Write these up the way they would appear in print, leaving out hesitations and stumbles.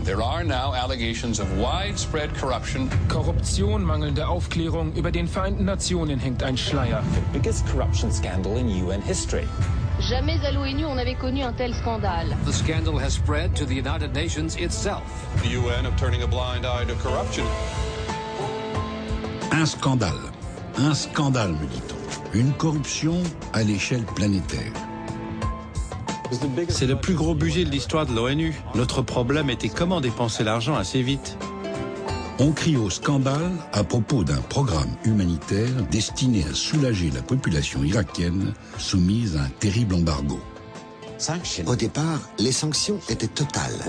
There are now allegations of widespread corruption. Korruption, mangelnde Aufklärung, über den Vereinten Nationen hängt ein Schleier. The biggest corruption scandal in UN history. Jamais à l'ONU on n'avait connu un tel scandale. The scandal has spread to the United Nations itself. The UN of turning a blind eye to corruption. Un scandale, me dit-on. Une corruption à l'échelle planétaire. C'est le plus gros budget de l'histoire de l'ONU. Notre problème était comment dépenser l'argent assez vite. On crie au scandale à propos d'un programme humanitaire destiné à soulager la population irakienne soumise à un terrible embargo. Au départ, les sanctions étaient totales.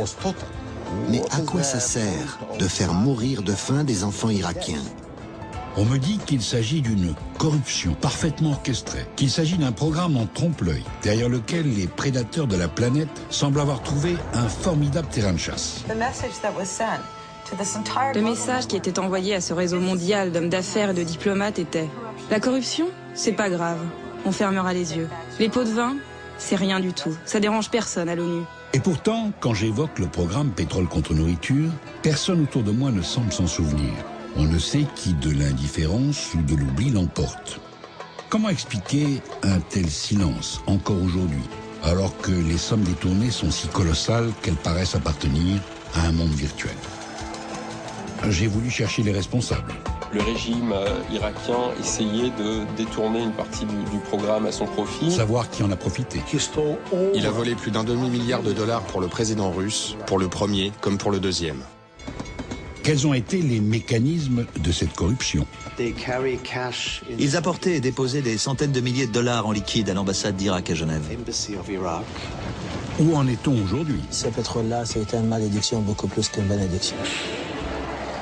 Mais à quoi ça sert de faire mourir de faim des enfants irakiens? On me dit qu'il s'agit d'une corruption parfaitement orchestrée, qu'il s'agit d'un programme en trompe-l'œil, derrière lequel les prédateurs de la planète semblent avoir trouvé un formidable terrain de chasse. Le message qui était envoyé à ce réseau mondial d'hommes d'affaires et de diplomates était « La corruption, c'est pas grave, on fermera les yeux. Les pots de vin, c'est rien du tout, ça dérange personne à l'ONU. » Et pourtant, quand j'évoque le programme Pétrole contre nourriture, personne autour de moi ne semble s'en souvenir. On ne sait qui de l'indifférence ou de l'oubli l'emporte. Comment expliquer un tel silence, encore aujourd'hui, alors que les sommes détournées sont si colossales qu'elles paraissent appartenir à un monde virtuel? J'ai voulu chercher les responsables. Le régime irakien essayait de détourner une partie du programme à son profit. Savoir qui en a profité. Il a volé plus d'un demi-milliard de dollars pour le président russe, pour le premier comme pour le deuxième. Quels ont été les mécanismes de cette corruption? Ils apportaient et déposaient des centaines de milliers de dollars en liquide à l'ambassade d'Irak à Genève. Où en est-on aujourd'hui? Ce pétrole-là, c'est une malédiction beaucoup plus qu'une bénédiction.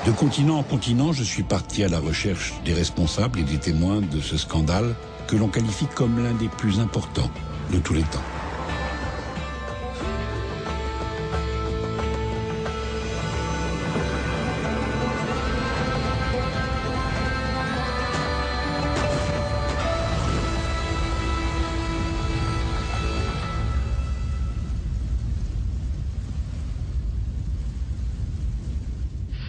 De continent en continent, je suis parti à la recherche des responsables et des témoins de ce scandale que l'on qualifie comme l'un des plus importants de tous les temps.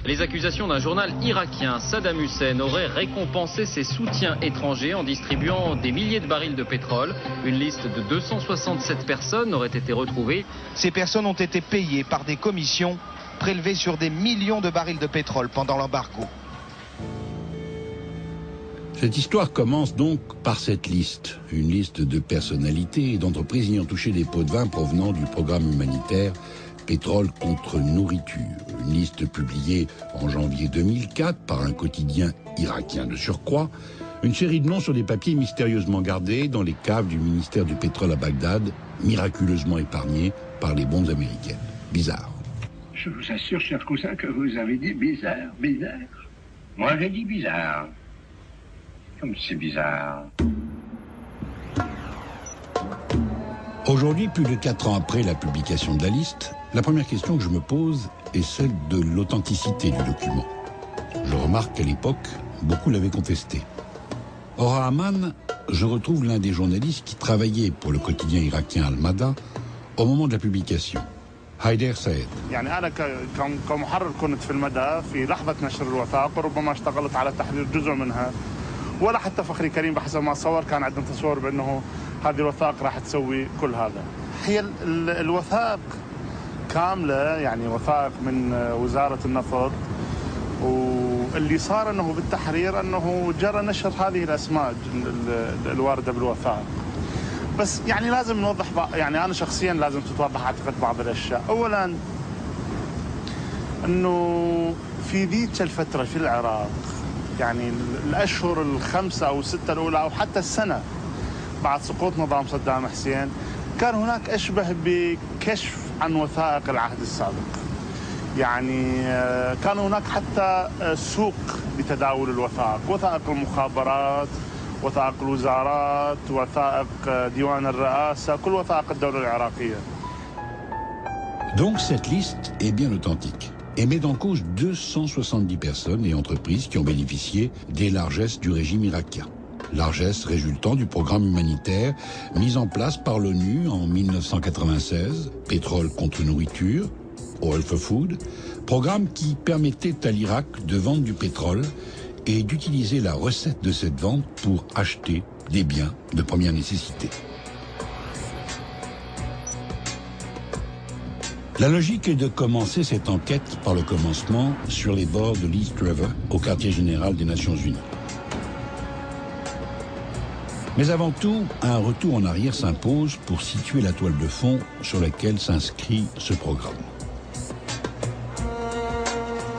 Les accusations d'un journal irakien, Saddam Hussein, aurait récompensé ses soutiens étrangers en distribuant des milliers de barils de pétrole. Une liste de 267 personnes aurait été retrouvée. Ces personnes ont été payées par des commissions prélevées sur des millions de barils de pétrole pendant l'embargo. Cette histoire commence donc par cette liste. Une liste de personnalités et d'entreprises ayant touché des pots de vin provenant du programme humanitaire Pétrole contre nourriture, une liste publiée en janvier 2004 par un quotidien irakien de surcroît, une série de noms sur des papiers mystérieusement gardés dans les caves du ministère du pétrole à Bagdad, miraculeusement épargnés par les bombes américaines. Bizarre. Je vous assure, cher cousin, que vous avez dit bizarre, bizarre. Moi, j'ai dit bizarre. Comme c'est bizarre. Aujourd'hui, plus de 4 ans après la publication de la liste, la première question que je me pose est celle de l'authenticité du document. Je remarque qu'à l'époque, beaucoup l'avaient contesté. Or, à Amman, je retrouve l'un des journalistes qui travaillait pour le quotidien irakien Al-Mada au moment de la publication. Haider Saed. أنا كمحرر كنت في المدى في لحظة نشر الوثائق وربما اشتغلت على تحرير جزء منها ولا حتى فخري كريم بحسب ما صور كان عندنا تصور بأنه هذه الوثائق راح تسوي كل هذا. هي الوثائق كاملة يعني وثائق من وزارة النفط واللي صار أنه بالتحرير أنه جرى نشر هذه الأسماء الواردة بالوثائق. بس يعني لازم نوضح يعني أنا شخصيا لازم تتوضح أعتقد بعض الأشياء. أولا أنه في ذيك الفترة في العراق يعني الأشهر 5 أو 6 الأولى أو حتى السنة بعد سقوط نظام صدام حسين كان هناك أشبه بكشف عن وثائق العهد السابق. يعني كان هناك حتى سوق لتداول الوثائق، وثائق المخابرات، وثائق الوزارات، وثائق ديوان الرئاسة، كل وثائق الدولة العراقية. Donc cette liste est bien authentique et met en cause 270 personnes et entreprises qui ont bénéficié des largesses du régime irakien. Largesses résultant du programme humanitaire mis en place par l'ONU en 1996, Pétrole contre nourriture, Oil for Food, programme qui permettait à l'Irak de vendre du pétrole et d'utiliser la recette de cette vente pour acheter des biens de première nécessité. La logique est de commencer cette enquête par le commencement sur les bords de l'East River, au quartier général des Nations Unies. Mais avant tout, un retour en arrière s'impose pour situer la toile de fond sur laquelle s'inscrit ce programme.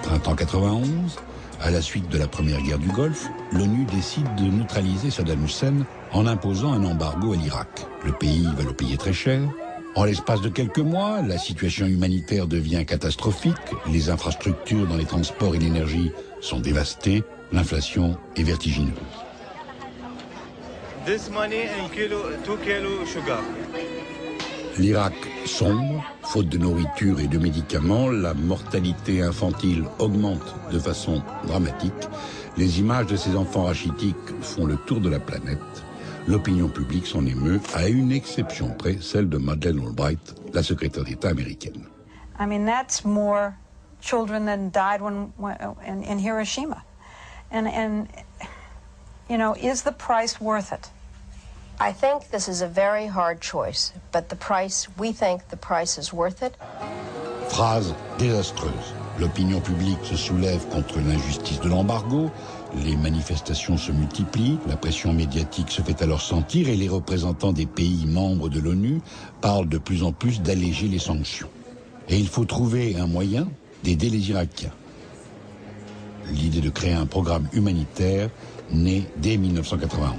Printemps 91, à la suite de la première guerre du Golfe, l'ONU décide de neutraliser Saddam Hussein en imposant un embargo à l'Irak. Le pays va le payer très cher. En l'espace de quelques mois, la situation humanitaire devient catastrophique, les infrastructures dans les transports et l'énergie sont dévastées, l'inflation est vertigineuse. This money and 2 kilo sugar. L'Irak sombre, faute de nourriture et de médicaments, la mortalité infantile augmente de façon dramatique, les images de ces enfants rachitiques font le tour de la planète. L'opinion publique s'en émeut, à une exception près, celle de Madeleine Albright, la secrétaire d'État américaine. I mean, that's more children than died in Hiroshima. And, you know, is the price worth it? I think this is a very hard choice, but we think the price is worth it. Phrase désastreuse. L'opinion publique se soulève contre l'injustice de l'embargo, les manifestations se multiplient, la pression médiatique se fait alors sentir et les représentants des pays membres de l'ONU parlent de plus en plus d'alléger les sanctions. Et il faut trouver un moyen d'aider les Irakiens. L'idée de créer un programme humanitaire naît dès 1991.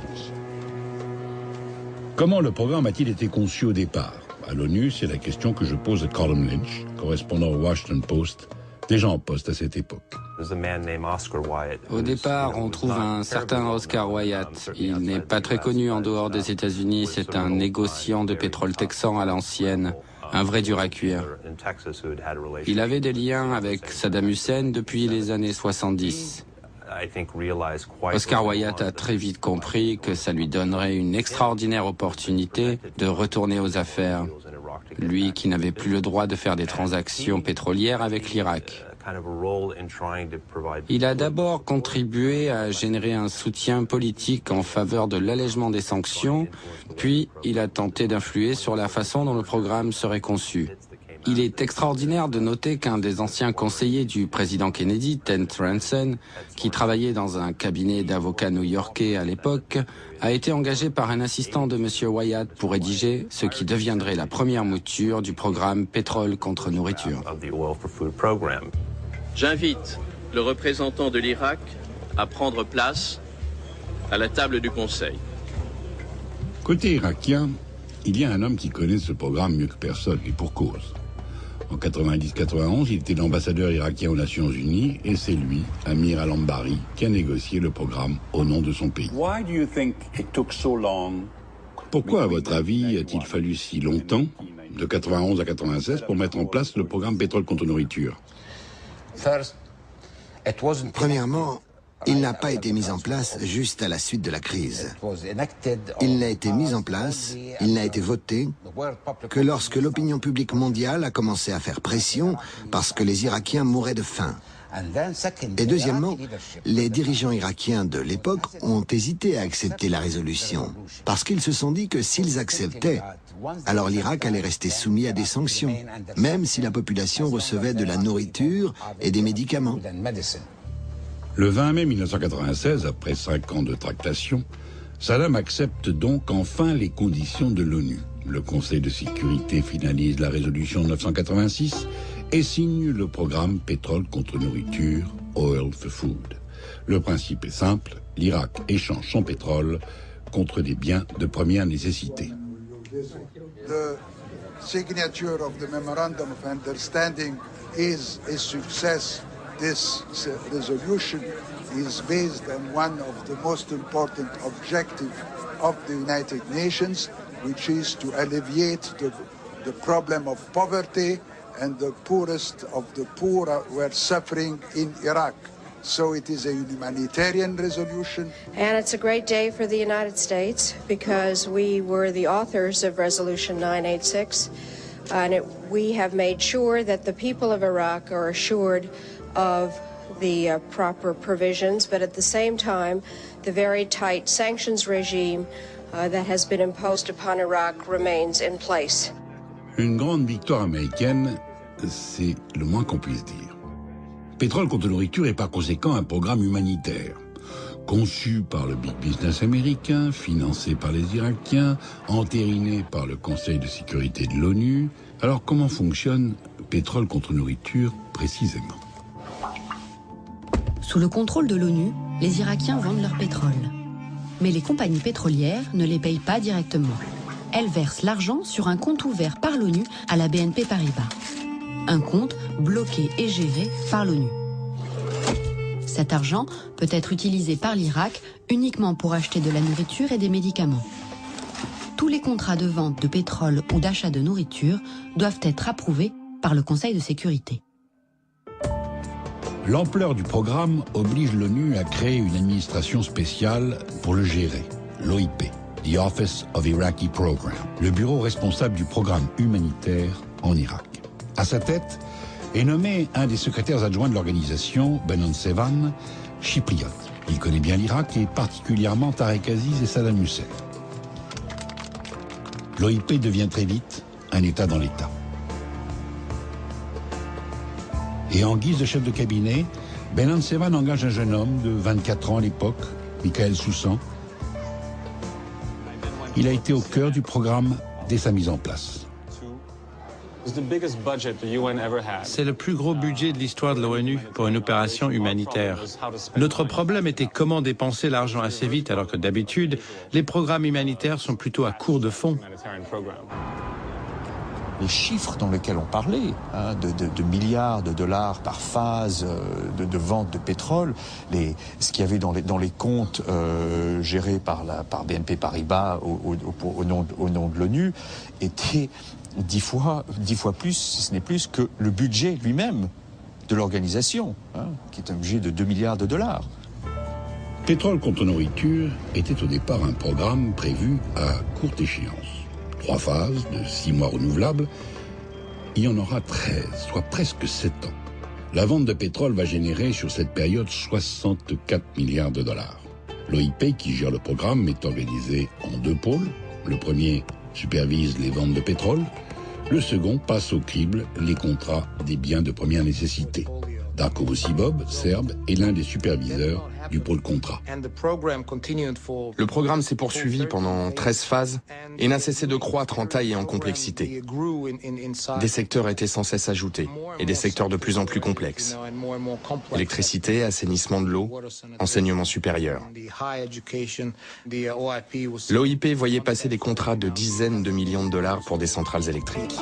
Comment le programme a-t-il été conçu au départ? À l'ONU, c'est la question que je pose à Colin Lynch, correspondant au Washington Post, déjà en poste à cette époque. Au départ, on trouve un certain Oscar Wyatt. Il n'est pas très connu en dehors des États-Unis. C'est un négociant de pétrole texan à l'ancienne, un vrai dur à cuire. Il avait des liens avec Saddam Hussein depuis les années 70. Oscar Wyatt a très vite compris que ça lui donnerait une extraordinaire opportunité de retourner aux affaires. Lui qui n'avait plus le droit de faire des transactions pétrolières avec l'Irak. Il a d'abord contribué à générer un soutien politique en faveur de l'allègement des sanctions, puis il a tenté d'influer sur la façon dont le programme serait conçu. Il est extraordinaire de noter qu'un des anciens conseillers du président Kennedy, Ted Ranson, qui travaillait dans un cabinet d'avocats new-yorkais à l'époque, a été engagé par un assistant de M. Wyatt pour rédiger ce qui deviendrait la première mouture du programme Pétrole contre nourriture. J'invite le représentant de l'Irak à prendre place à la table du Conseil. Côté irakien, il y a un homme qui connaît ce programme mieux que personne, et pour cause. En 90-91, il était l'ambassadeur irakien aux Nations Unies, et c'est lui, Amir al-Ambari, qui a négocié le programme au nom de son pays. Pourquoi, à votre avis, a-t-il fallu si longtemps, de 91 à 96, pour mettre en place le programme Pétrole contre nourriture? Premièrement, il n'a pas été mis en place juste à la suite de la crise. Il n'a été mis en place, il n'a été voté que lorsque l'opinion publique mondiale a commencé à faire pression parce que les Irakiens mouraient de faim. Et deuxièmement, les dirigeants irakiens de l'époque ont hésité à accepter la résolution parce qu'ils se sont dit que s'ils acceptaient, alors l'Irak allait rester soumis à des sanctions, même si la population recevait de la nourriture et des médicaments. Le 20 mai 1996, après 5 ans de tractation, Saddam accepte donc enfin les conditions de l'ONU. Le Conseil de sécurité finalise la résolution 986 et signe le programme Pétrole contre nourriture, Oil for Food. Le principe est simple, l'Irak échange son pétrole contre des biens de première nécessité. The signature of the Memorandum of Understanding is a success. This resolution is based on one of the most important objectives of the United Nations, which is to alleviate the problem of poverty, and the poorest of the poor were suffering in Iraq. So it is a humanitarian resolution. And it's a great day for the United States because we were the authors of Resolution 986, We have made sure that the people of Iraq are assured of the proper provisions, but at the same time, the very tight sanctions regime that has been imposed upon Iraq remains in place. Une grande victoire américaine, c'est le moins qu'on puisse dire. Pétrole contre nourriture est par conséquent un programme humanitaire, conçu par le big business américain, financé par les Irakiens, entériné par le Conseil de sécurité de l'ONU. Alors comment fonctionne Pétrole contre nourriture précisément? Sous le contrôle de l'ONU, les Irakiens vendent leur pétrole. Mais les compagnies pétrolières ne les payent pas directement. Elles versent l'argent sur un compte ouvert par l'ONU à la BNP Paribas. Un compte bloqué et géré par l'ONU. Cet argent peut être utilisé par l'Irak uniquement pour acheter de la nourriture et des médicaments. Tous les contrats de vente de pétrole ou d'achat de nourriture doivent être approuvés par le Conseil de sécurité. L'ampleur du programme oblige l'ONU à créer une administration spéciale pour le gérer, l'OIP, The Office of Iraqi Program, le bureau responsable du programme humanitaire en Irak. À sa tête est nommé un des secrétaires adjoints de l'organisation, Benon Sevan, chypriote. Il connaît bien l'Irak et particulièrement Tarek Aziz et Saddam Hussein. L'OIP devient très vite un État dans l'État. Et en guise de chef de cabinet, Benon Sevan engage un jeune homme de 24 ans à l'époque, Michael Soussan. Il a été au cœur du programme dès sa mise en place. C'est le plus gros budget de l'histoire de l'ONU pour une opération humanitaire. Notre problème était comment dépenser l'argent assez vite, alors que d'habitude, les programmes humanitaires sont plutôt à court de fonds. Les chiffres dans lesquels on parlait, de milliards de dollars par phase de vente de pétrole, ce qu'il y avait dans les comptes gérés par BNP Paribas au nom de l'ONU, était 10 fois plus, si ce n'est plus, que le budget lui-même de l'organisation, qui est un budget de 2 milliards de dollars. Pétrole contre nourriture était au départ un programme prévu à courte échéance. 3 phases de 6 mois renouvelables, il y en aura 13, soit presque 7 ans. La vente de pétrole va générer sur cette période 64 milliards de dollars. L'OIP, qui gère le programme, est organisé en 2 pôles. Le premier supervise les ventes de pétrole. Le second passe au crible les contrats des biens de première nécessité. Darko Vosibob, serbe, est l'un des superviseurs du pôle contrat. Le programme s'est poursuivi pendant 13 phases et n'a cessé de croître en taille et en complexité. Des secteurs étaient sans cesse ajoutés et des secteurs de plus en plus complexes. Électricité, assainissement de l'eau, enseignement supérieur. L'OIP voyait passer des contrats de dizaines de millions de dollars pour des centrales électriques.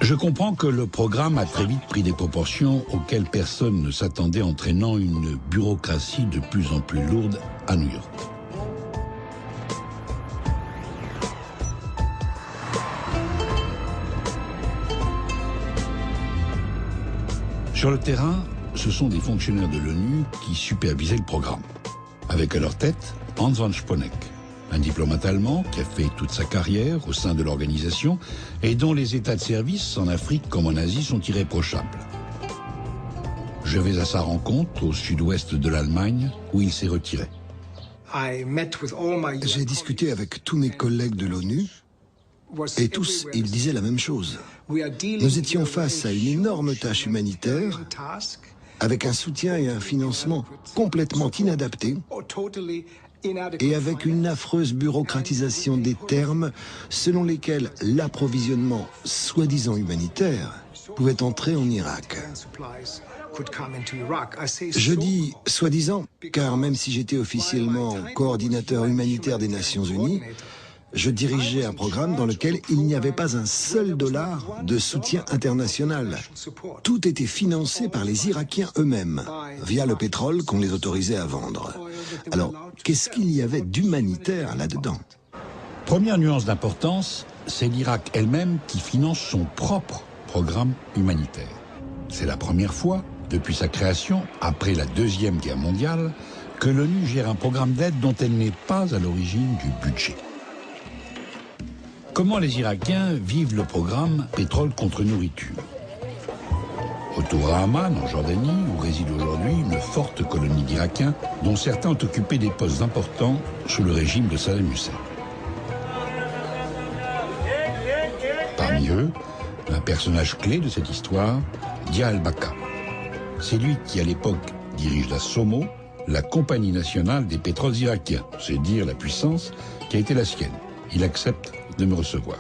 Je comprends que le programme a très vite pris des proportions auxquelles personne ne s'attendait, entraînant une bureaucratie de plus en plus lourde à New York. Sur le terrain, ce sont des fonctionnaires de l'ONU qui supervisaient le programme. Avec à leur tête Hans von Sponeck, un diplomate allemand qui a fait toute sa carrière au sein de l'organisation et dont les états de service en Afrique comme en Asie sont irréprochables. Je vais à sa rencontre au sud-ouest de l'Allemagne où il s'est retiré. J'ai discuté avec tous mes collègues de l'ONU et tous, ils disaient la même chose. Nous étions face à une énorme tâche humanitaire avec un soutien et un financement complètement inadaptés et avec une affreuse bureaucratisation des termes selon lesquels l'approvisionnement soi-disant humanitaire pouvait entrer en Irak. Je dis soi-disant, car même si j'étais officiellement coordinateur humanitaire des Nations Unies, je dirigeais un programme dans lequel il n'y avait pas un seul dollar de soutien international. Tout était financé par les Irakiens eux-mêmes, via le pétrole qu'on les autorisait à vendre. Alors, qu'est-ce qu'il y avait d'humanitaire là-dedans? Première nuance d'importance, c'est l'Irak elle-même qui finance son propre programme humanitaire. C'est la première fois, depuis sa création, après la Deuxième Guerre mondiale, que l'ONU gère un programme d'aide dont elle n'est pas à l'origine du budget. Comment les Irakiens vivent le programme pétrole contre nourriture? Retour à Amman, en Jordanie, où réside aujourd'hui une forte colonie d'Irakiens, dont certains ont occupé des postes importants sous le régime de Saddam Hussein. Parmi eux, un personnage clé de cette histoire, Dia al-Baka. C'est lui qui, à l'époque, dirige la SOMO, la Compagnie nationale des pétroles irakiens. C'est dire la puissance qui a été la sienne. Il accepte de me recevoir.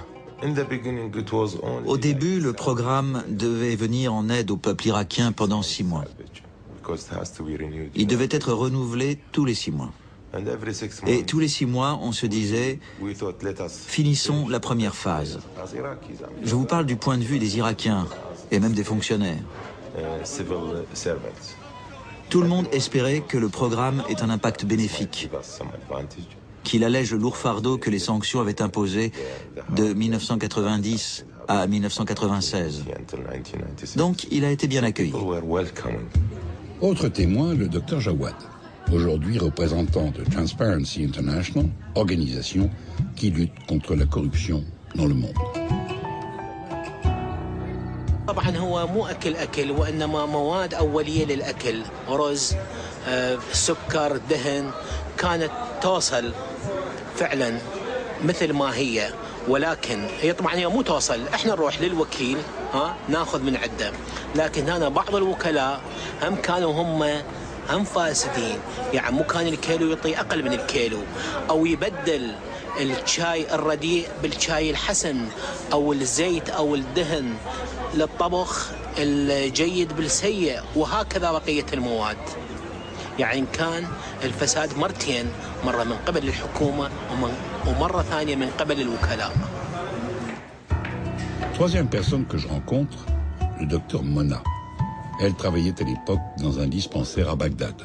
Au début, le programme devait venir en aide au peuple irakien pendant 6 mois. Il devait être renouvelé tous les 6 mois. Et tous les 6 mois, on se disait, finissons la première phase. Je vous parle du point de vue des Irakiens et même des fonctionnaires. Tout le monde espérait que le programme ait un impact bénéfique, qu'il allège le lourd fardeau que les sanctions avaient imposé de 1990 à 1996. Donc, il a été bien accueilli. Autre témoin, le docteur Jawad, aujourd'hui représentant de Transparency International, organisation qui lutte contre la corruption dans le monde. طبعا هو مو أكل وإنما مواد أولية للأكل، رز، سكر، دهن، كانت توصل فعلا مثل ما هي، ولكن هي طبعا هي مو توصل، احنا نروح للوكيل ناخذ من عنده، لكن هنا بعض الوكلاء هم كانوا هم فاسدين، يعني مو كان الكيلو يعطي أقل من الكيلو، أو يبدل الشاي الرديء بالشاي الحسن، أو الزيت أو الدهن للطبخ الجيد بالسيء، وهكذا بقية المواد. يعني كان الفساد مرتين، مرة من قبل الحكومة ومرة ثانية من قبل الوكلاء. Troisième personne que je rencontre, le docteur Mona. Elle travaillait à l'époque dans un dispensaire à Bagdad.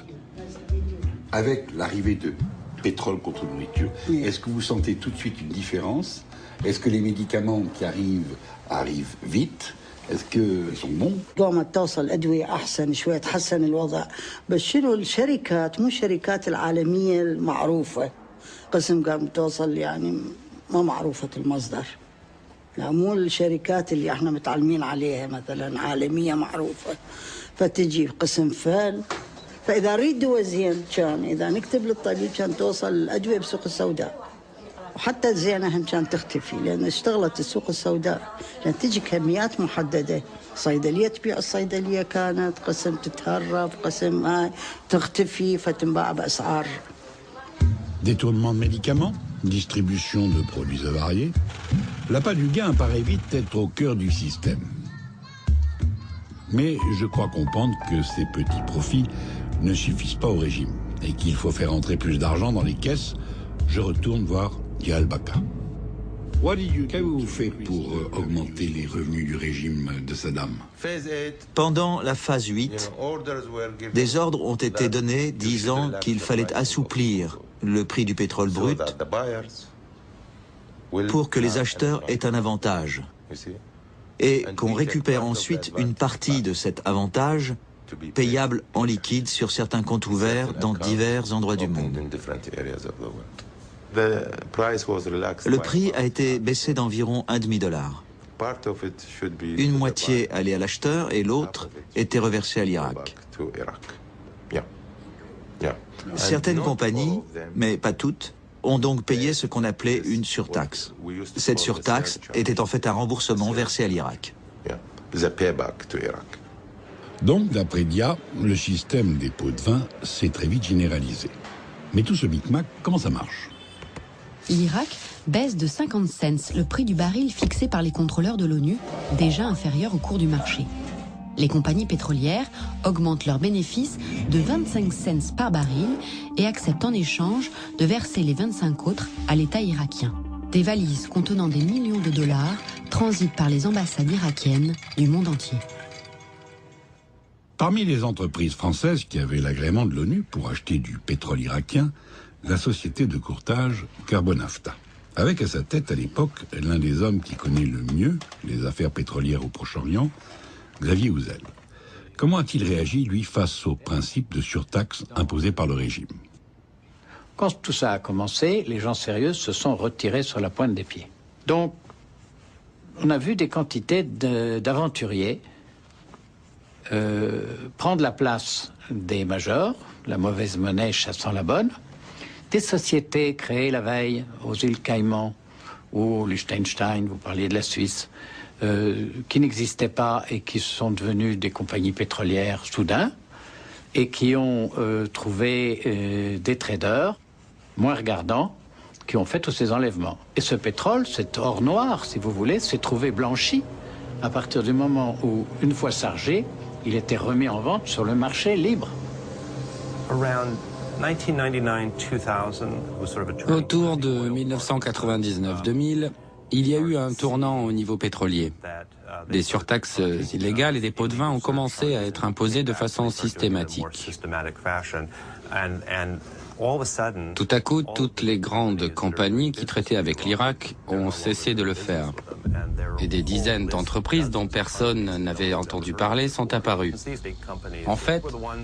Avec l'arrivée de pétrole contre nourriture, est-ce que vous sentez tout de suite une différence? Est-ce que les médicaments qui arrivent vite? Est-ce qu'ils sont bons؟ قامت توصل أدوية أحسن شوية، تحسن الوضع، بس شنو الشركات مو الشركات العالمية المعروفة، قسم قامت توصل يعني ما معروفة المصدر، لا مو الشركات اللي احنا متعلمين عليها مثلا عالمية معروفة، فتجي قسم فال، فإذا أريد دواء زين كان إذا نكتب للطبيب كان توصل الأدوية بسوق السوداء. وحتى الزينة هم كانت تختفي لأن اشتغلت السوق السوداء، كانت تجي كميات محددة، صيدلية تبيع الصيدلية كانت، قسم تتهرب، قسم هاي تختفي فتنباع بأسعار. Détournement de médicaments, distribution de produits avariés, l'appât du gain paraît vite être au cœur du système. Mais je crois comprendre que ces petits profits ne suffisent pas au régime et qu'il faut faire entrer plus d'argent dans les caisses. Je retourne voir Dia al-Baka. Qu'avez-vous fait pour augmenter les revenus du régime de Saddam? Pendant la phase 8, des ordres ont été donnés disant qu'il fallait assouplir le prix du pétrole brut pour que les acheteurs aient un avantage et qu'on récupère ensuite une partie de cet avantage payable en liquide sur certains comptes ouverts dans divers endroits du monde. Le prix a été baissé d'environ $1,5. Une moitié allait à l'acheteur et l'autre était reversée à l'Irak. Certaines compagnies, mais pas toutes, ont donc payé ce qu'on appelait une surtaxe. Cette surtaxe était en fait un remboursement versé à l'Irak. Donc, d'après Dia, le système des pots de vin s'est très vite généralisé. Mais tout ce micmac, comment ça marche? L'Irak baisse de 50 cents le prix du baril fixé par les contrôleurs de l'ONU, déjà inférieur au cours du marché. Les compagnies pétrolières augmentent leurs bénéfices de 25 cents par baril et acceptent en échange de verser les 25 autres à l'État irakien. Des valises contenant des millions de dollars transitent par les ambassades irakiennes du monde entier. Parmi les entreprises françaises qui avaient l'agrément de l'ONU pour acheter du pétrole irakien, la société de courtage Carbonafta. Avec à sa tête à l'époque l'un des hommes qui connaît le mieux les affaires pétrolières au Proche-Orient, Xavier Ouzel. Comment a-t-il réagi, lui, face au principe de surtaxe imposé par le régime? Quand tout ça a commencé, les gens sérieux se sont retirés sur la pointe des pieds. Donc, on a vu des quantités d'aventuriers prendre la place des majors, la mauvaise monnaie chassant la bonne, des sociétés créées la veille aux îles Caïmans ou au Liechtenstein, vous parliez de la Suisse, qui n'existaient pas et qui sont devenues des compagnies pétrolières soudain, et qui ont trouvé des traders moins regardants qui ont fait tous ces enlèvements. Et ce pétrole, cet or noir, si vous voulez, s'est trouvé blanchi à partir du moment où, une fois chargé, il était remis en vente sur le marché libre. Autour de 1999-2000, il y a eu un tournant au niveau pétrolier. Des surtaxes illégales et des pots de vin ont commencé à être imposés de façon systématique. Tout à coup, toutes les grandes compagnies qui traitaient avec l'Irak ont cessé de le faire. Et des dizaines d'entreprises dont personne n'avait entendu parler sont apparues. En fait,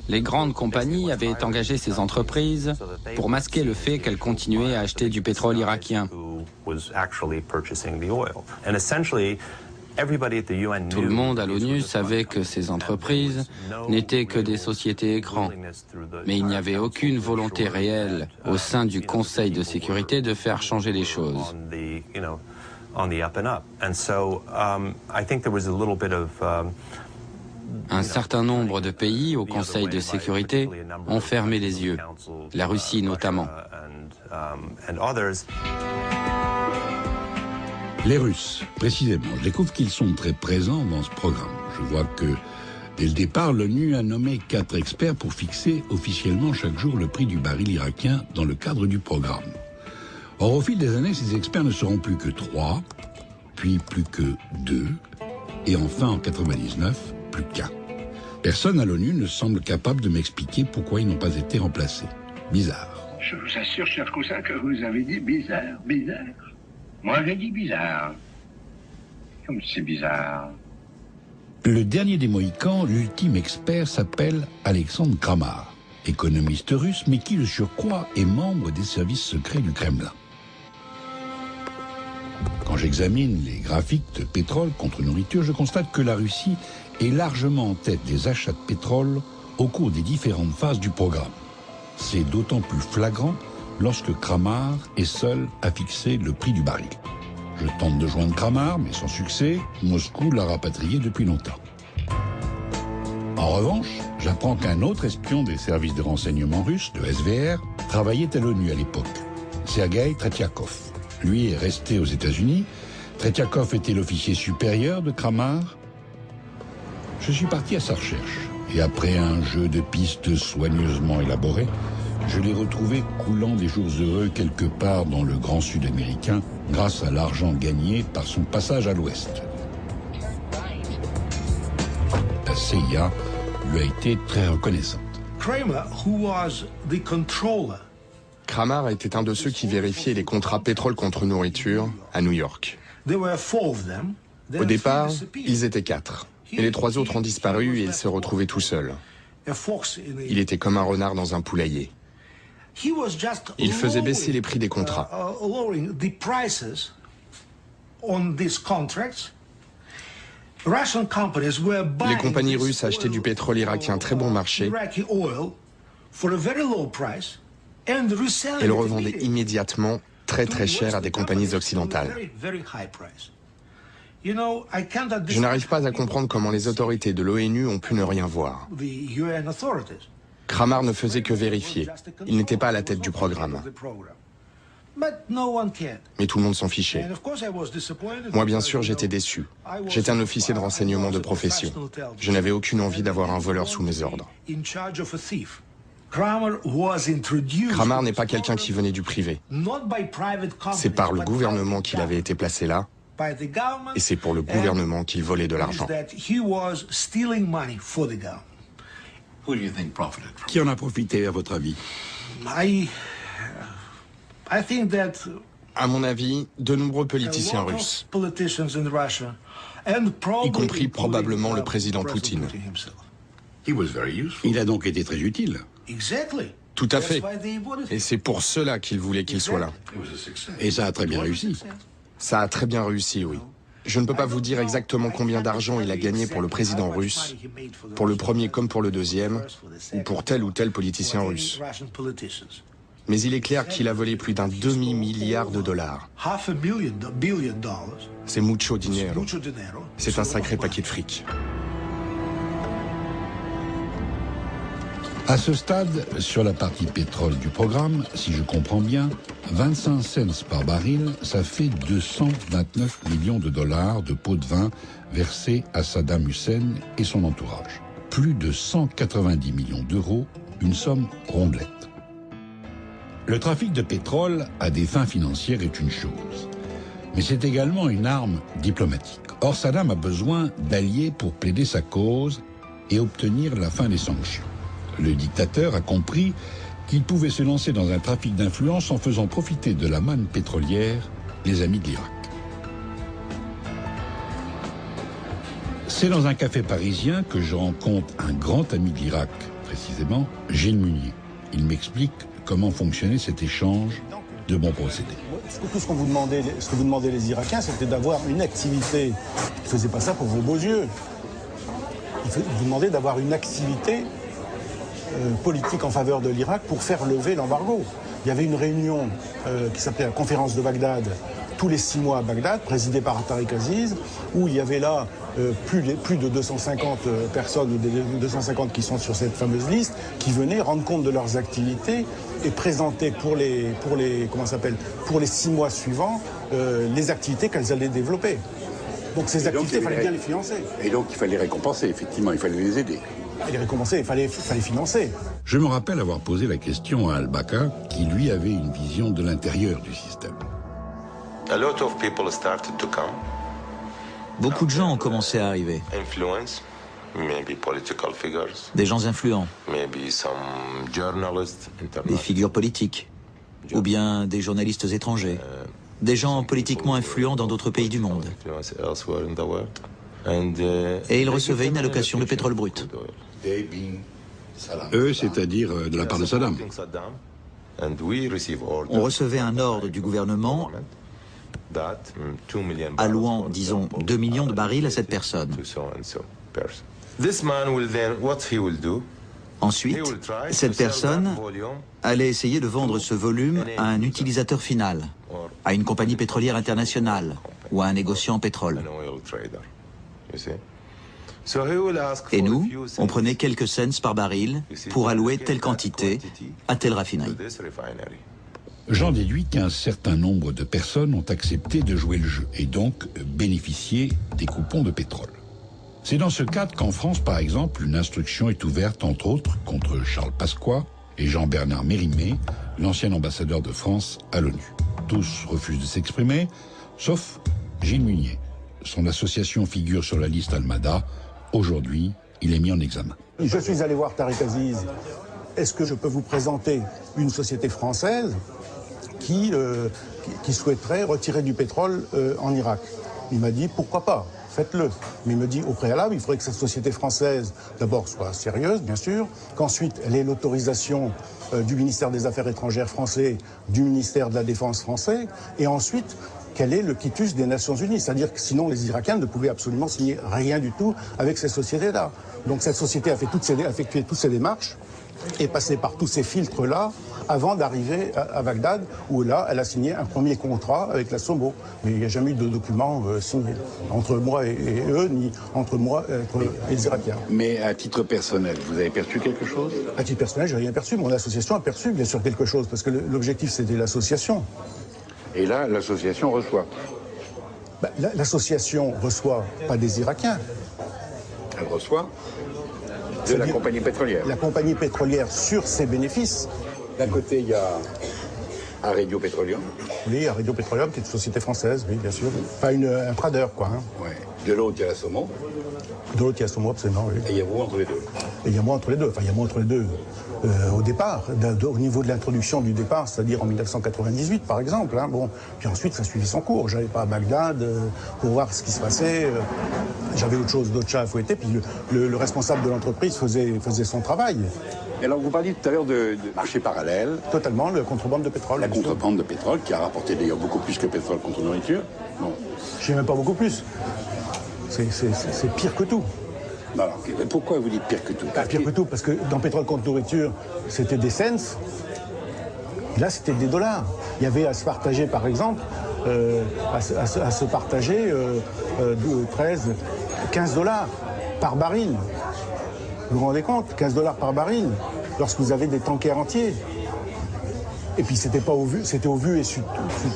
les grandes compagnies avaient engagé ces entreprises pour masquer le fait qu'elles continuaient à acheter du pétrole irakien. Tout le monde à l'ONU savait que ces entreprises n'étaient que des sociétés écrans, mais il n'y avait aucune volonté réelle au sein du Conseil de sécurité de faire changer les choses. Un certain nombre de pays au Conseil de sécurité ont fermé les yeux, la Russie notamment. Les Russes, précisément, je découvre qu'ils sont très présents dans ce programme. Je vois que, dès le départ, l'ONU a nommé 4 experts pour fixer officiellement chaque jour le prix du baril irakien dans le cadre du programme. Or, au fil des années, ces experts ne seront plus que 3, puis plus que 2, et enfin, en 99, plus qu'un. Personne à l'ONU ne semble capable de m'expliquer pourquoi ils n'ont pas été remplacés. Bizarre. Je vous assure, cher cousin, que vous avez dit bizarre, bizarre. Moi, j'ai dit bizarre. Comme c'est bizarre. Le dernier des Mohicans, l'ultime expert, s'appelle Alexandre Kramar, économiste russe, mais qui, de surcroît, est membre des services secrets du Kremlin. Quand j'examine les graphiques de pétrole contre nourriture, je constate que la Russie est largement en tête des achats de pétrole au cours des différentes phases du programme. C'est d'autant plus flagrant lorsque Kramar est seul à fixer le prix du baril. Je tente de joindre Kramar, mais sans succès, Moscou l'a rapatrié depuis longtemps. En revanche, j'apprends qu'un autre espion des services de renseignement russes, de SVR, travaillait à l'ONU à l'époque, Sergei Tretiakov. Lui est resté aux États-Unis. Tretiakov était l'officier supérieur de Kramar. Je suis parti à sa recherche, et après un jeu de pistes soigneusement élaboré, je l'ai retrouvé coulant des jours heureux quelque part dans le Grand Sud américain grâce à l'argent gagné par son passage à l'Ouest. La CIA lui a été très reconnaissante. Kramar était un de ceux qui vérifiaient les contrats pétrole contre nourriture à New York. Au départ, ils étaient 4. Et les 3 autres ont disparu et il s'est retrouvé tout seul. Il était comme un renard dans un poulailler. Il faisait baisser les prix des contrats. Les compagnies russes achetaient du pétrole irakien très bon marché et le revendaient immédiatement très cher à des compagnies occidentales. Je n'arrive pas à comprendre comment les autorités de l'ONU ont pu ne rien voir. Kramar ne faisait que vérifier. Il n'était pas à la tête du programme. Mais tout le monde s'en fichait. Moi, bien sûr, j'étais déçu. J'étais un officier de renseignement de profession. Je n'avais aucune envie d'avoir un voleur sous mes ordres. Kramar n'est pas quelqu'un qui venait du privé. C'est par le gouvernement qu'il avait été placé là, et c'est pour le gouvernement qu'il volait de l'argent. Qui en a profité, à votre avis? À mon avis, de nombreux politiciens russes, y compris probablement le président Poutine. Il a donc été très utile. Tout à fait. Et c'est pour cela qu'il voulait qu'il soit là. Et ça a très bien réussi. Ça a très bien réussi, oui. Je ne peux pas vous dire exactement combien d'argent il a gagné pour le président russe, pour le premier comme pour le deuxième, ou pour tel ou tel politicien russe. Mais il est clair qu'il a volé plus d'un demi-milliard de dollars. C'est mucho dinero. C'est un sacré paquet de fric. À ce stade, sur la partie pétrole du programme, si je comprends bien, 25 cents par baril, ça fait 229 millions de dollars de pots de vin versés à Saddam Hussein et son entourage. Plus de 190 millions d'euros, une somme rondelette. Le trafic de pétrole à des fins financières est une chose, mais c'est également une arme diplomatique. Or, Saddam a besoin d'alliés pour plaider sa cause et obtenir la fin des sanctions. Le dictateur a compris qu'il pouvait se lancer dans un trafic d'influence en faisant profiter de la manne pétrolière les amis de l'Irak. C'est dans un café parisien que je rencontre un grand ami de l'Irak, précisément, Gilles Munier. Il m'explique comment fonctionnait cet échange de bons procédés. Tout ce que vous demandaient les Irakiens, c'était d'avoir une activité. Ils ne faisaient pas ça pour vos beaux yeux. Ils vous demandaient d'avoir une activité politique en faveur de l'Irak pour faire lever l'embargo. Il y avait une réunion qui s'appelait la conférence de Bagdad, tous les 6 mois à Bagdad, présidée par Tariq Aziz, où il y avait là plus de 250 personnes, ou des 250 qui sont sur cette fameuse liste, qui venaient rendre compte de leurs activités et présenter pour les 6 mois suivants les activités qu'elles allaient développer. Donc ces activités, il fallait bien les financer. Et donc il fallait les récompenser, effectivement, il fallait les aider. Les récompenser, il fallait financer. Je me rappelle avoir posé la question à Al-Baka, qui lui avait une vision de l'intérieur du système. Beaucoup de gens ont commencé à arriver. Des gens influents, des figures politiques, ou bien des journalistes étrangers, des gens politiquement influents dans d'autres pays du monde. Et ils recevaient une allocation de pétrole brut. Eux, c'est-à-dire de la part de Saddam. On recevait un ordre du gouvernement allouant, disons, 2 millions de barils à cette personne. Ensuite, cette personne allait essayer de vendre ce volume à un utilisateur final, à une compagnie pétrolière internationale ou à un négociant en pétrole. Et nous, on prenait quelques cents par baril pour allouer telle quantité à telle raffinerie. J'en déduis qu'un certain nombre de personnes ont accepté de jouer le jeu et donc bénéficier des coupons de pétrole. C'est dans ce cadre qu'en France, par exemple, une instruction est ouverte, entre autres, contre Charles Pasqua et Jean-Bernard Mérimée, l'ancien ambassadeur de France à l'ONU. Tous refusent de s'exprimer, sauf Gilles Munier. Son association figure sur la liste Al-Mada. Aujourd'hui, il est mis en examen. Je suis allé voir Tariq Aziz. Est-ce que je peux vous présenter une société française qui souhaiterait retirer du pétrole en Irak? Il m'a dit, pourquoi pas, faites-le. Mais il me dit, au préalable, il faudrait que cette société française, d'abord, soit sérieuse, bien sûr, qu'ensuite, elle ait l'autorisation du ministère des Affaires étrangères français, du ministère de la Défense français, et ensuite, quel est le quitus des Nations Unies. C'est-à-dire que sinon, les Irakiens ne pouvaient absolument signer rien du tout avec ces sociétés-là. Donc cette société a effectué toutes ces démarches et passé par tous ces filtres-là avant d'arriver à Bagdad, où là, elle a signé un premier contrat avec la SOMO. Mais il n'y a jamais eu de document signé entre moi et eux, ni entre moi et les Irakiens. Mais à titre personnel, vous avez perçu quelque chose? À titre personnel, j'ai rien perçu. Mon association a perçu, bien sûr, quelque chose, parce que l'objectif, c'était l'association. Et là, l'association reçoit. L'association reçoit pas des Irakiens. Elle reçoit de la compagnie pétrolière. La compagnie pétrolière sur ses bénéfices. D'un côté, il y a Radio Petroleum. Oui, Radio Petroleum, qui est une société française, oui, bien sûr. Pas un trader, quoi. Hein. Ouais. De l'autre, il y a la SOMO. De l'autre, il y a la SOMO, absolument, oui. Et il y a vous entre les deux. Et il y a moi entre les deux. Enfin, il y a moi entre les deux. Au départ, au niveau de l'introduction du départ, c'est-à-dire en 1998 par exemple. Hein, bon. Puis ensuite, ça suivit son cours. J'allais pas à Bagdad pour voir ce qui se passait. J'avais d'autres chats à fouetter. Puis le responsable de l'entreprise faisait son travail. Et alors vous parliez tout à l'heure de marché parallèle. Totalement, le contrebande de pétrole. La contrebande de pétrole, qui a rapporté d'ailleurs beaucoup plus que pétrole contre nourriture. Bon. Je sais même pas beaucoup plus. C'est pire que tout. Alors, pourquoi vous dites pire que tout? Pire que tout, parce que dans pétrole contre nourriture, c'était des cents. Et là, c'était des dollars. Il y avait à se partager, par exemple, à se partager 13, 15 dollars par baril. Vous vous rendez compte? 15 dollars par baril, lorsque vous avez des tankers entiers. Et puis c'était pas au vu, c'était au vu et sur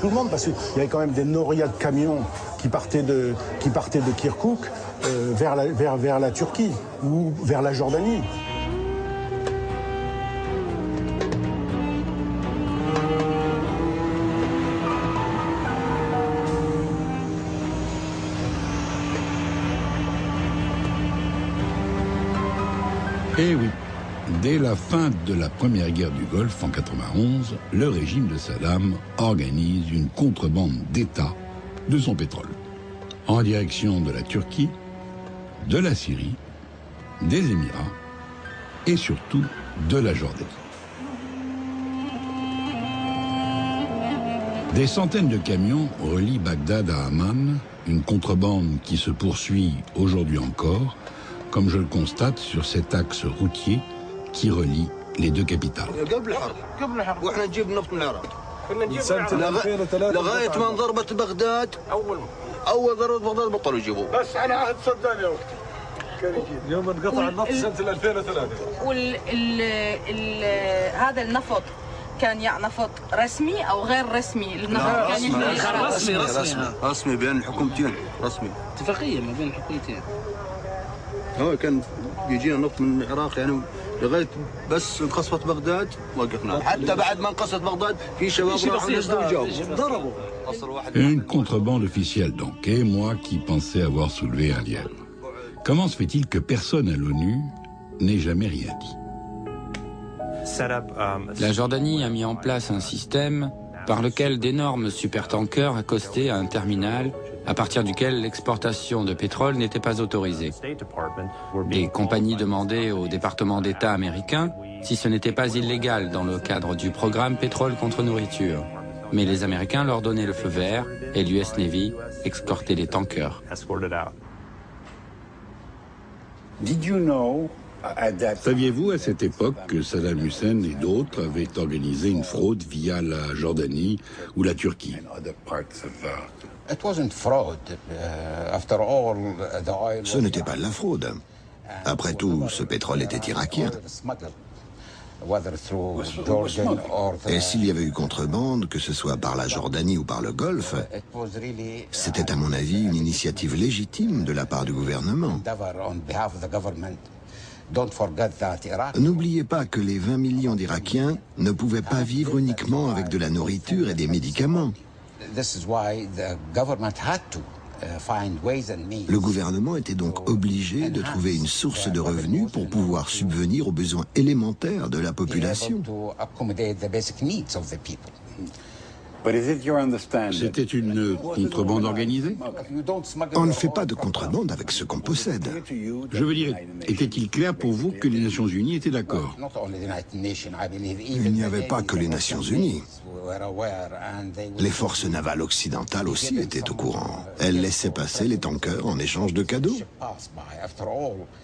tout le monde, parce qu'il y avait quand même des norias de camions qui partaient de Kirkouk vers la Turquie ou vers la Jordanie. Eh oui, dès la fin de la première guerre du Golfe en 91, le régime de Saddam organise une contrebande d'État de son pétrole, en direction de la Turquie, de la Syrie, des Émirats et surtout de la Jordanie. Des centaines de camions relient Bagdad à Amman, une contrebande qui se poursuit aujourd'hui encore, comme je le constate sur cet axe routier qui relie les deux capitales. لغايه ما انضربت بغداد اول ضربه بغداد بطلوا يجيبوه بس على عهد صدام يوم انقطع النفط سنه 2003 هذا النفط كان يعني نفط رسمي او غير رسمي؟ النفط كان يحمل رسمي بين الحكومتين رسمي اتفاقيه ما بين الحكومتين. هو كان بيجينا نفط من العراق يعني لغايه بس انقصفت بغداد وقفنا حتى بعد ما انقصفت بغداد في شباب راحوا نزلوا وجاوبوا ضربوا. Une contrebande officielle donc, et moi qui pensais avoir soulevé un lièvre. Comment se fait-il que personne à l'ONU n'ait jamais rien dit? La Jordanie a mis en place un système par lequel d'énormes supertankers accostaient à un terminal à partir duquel l'exportation de pétrole n'était pas autorisée. Des compagnies demandaient au département d'État américain si ce n'était pas illégal dans le cadre du programme pétrole contre nourriture. Mais les Américains leur donnaient le feu vert et l'US Navy escortait les tankers. Saviez-vous à cette époque que Saddam Hussein et d'autres avaient organisé une fraude via la Jordanie ou la Turquie? Ce n'était pas de la fraude. Après tout, ce pétrole était irakien. Et s'il y avait eu contrebande, que ce soit par la Jordanie ou par le Golfe, c'était à mon avis une initiative légitime de la part du gouvernement. N'oubliez pas que les 20 millions d'Irakiens ne pouvaient pas vivre uniquement avec de la nourriture et des médicaments. Le gouvernement était donc obligé de trouver une source de revenus pour pouvoir subvenir aux besoins élémentaires de la population. C'était une contrebande organisée? On ne fait pas de contrebande avec ce qu'on possède. Je veux dire, était-il clair pour vous que les Nations Unies étaient d'accord? Il n'y avait pas que les Nations Unies. Les forces navales occidentales aussi étaient au courant. Elles laissaient passer les tankers en échange de cadeaux.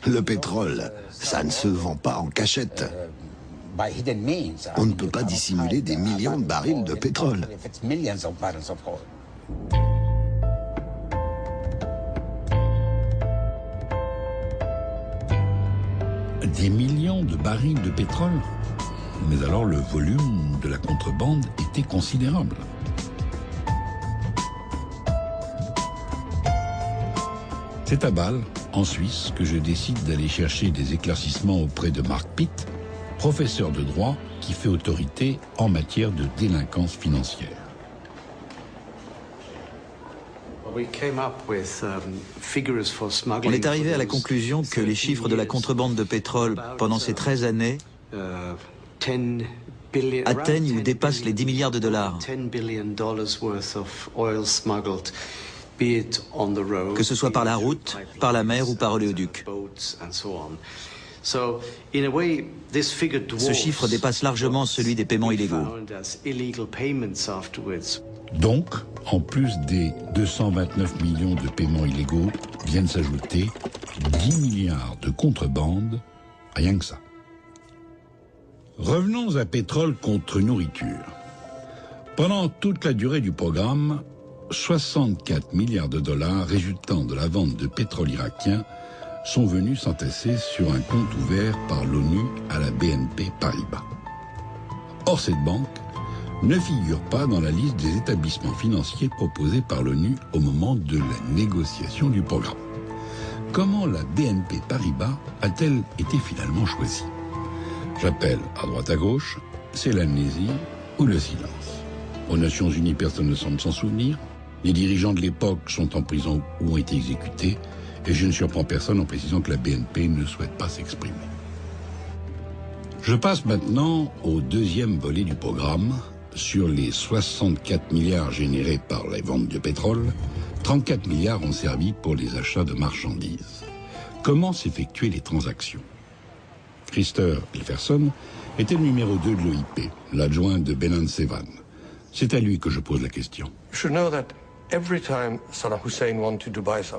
Le pétrole, ça ne se vend pas en cachette. On ne peut pas dissimuler des millions de barils de pétrole. Des millions de barils de pétrole? Mais alors le volume de la contrebande était considérable. C'est à Bâle, en Suisse, que je décide d'aller chercher des éclaircissements auprès de Mark Pitt, professeur de droit qui fait autorité en matière de délinquance financière. On est arrivé à la conclusion que les chiffres de la contrebande de pétrole pendant ces 13 années atteignent ou dépassent les 10 milliards de dollars. Que ce soit par la route, par la mer ou par oléoduc. Ce chiffre dépasse largement celui des paiements illégaux. Donc, en plus des 229 millions de paiements illégaux, viennent s'ajouter 10 milliards de contrebande, rien que ça. Revenons à pétrole contre nourriture. Pendant toute la durée du programme, 64 milliards de dollars résultant de la vente de pétrole irakien sont venus s'entasser sur un compte ouvert par l'ONU à la BNP Paribas. Or, cette banque ne figure pas dans la liste des établissements financiers proposés par l'ONU au moment de la négociation du programme. Comment la BNP Paribas a-t-elle été finalement choisie? J'appelle à droite à gauche, c'est l'amnésie ou le silence. Aux Nations Unies, personne ne semble s'en souvenir. Les dirigeants de l'époque sont en prison ou ont été exécutés. Et je ne surprends personne en précisant que la BNP ne souhaite pas s'exprimer. Je passe maintenant au deuxième volet du programme. Sur les 64 milliards générés par les ventes de pétrole, 34 milliards ont servi pour les achats de marchandises. Comment s'effectuaient les transactions? Christer Ilferson était le numéro 2 de l'OIP, l'adjoint de Benan Sevan. C'est à lui que je pose la question.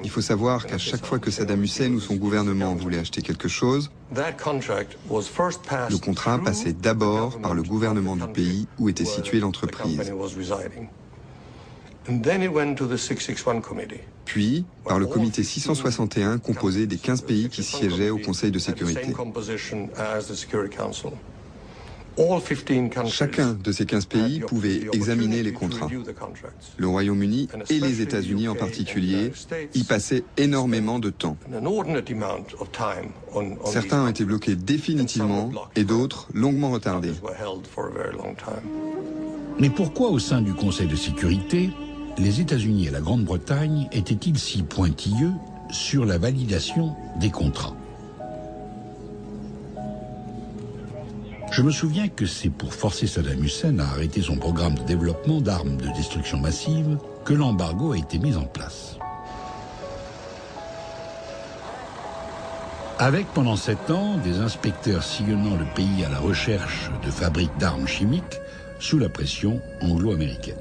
Il faut savoir qu'à chaque fois que Saddam Hussein ou son gouvernement voulait acheter quelque chose, le contrat passait d'abord par le gouvernement du pays où était située l'entreprise, puis par le comité 661 composé des 15 pays qui siégeaient au Conseil de sécurité. Chacun de ces 15 pays pouvait examiner les contrats. Le Royaume-Uni et les États-Unis en particulier y passaient énormément de temps. Certains ont été bloqués définitivement et d'autres longuement retardés. Mais pourquoi au sein du Conseil de sécurité, les États-Unis et la Grande-Bretagne étaient-ils si pointilleux sur la validation des contrats? Je me souviens que c'est pour forcer Saddam Hussein à arrêter son programme de développement d'armes de destruction massive que l'embargo a été mis en place. Avec pendant 7 ans des inspecteurs sillonnant le pays à la recherche de fabriques d'armes chimiques sous la pression anglo-américaine.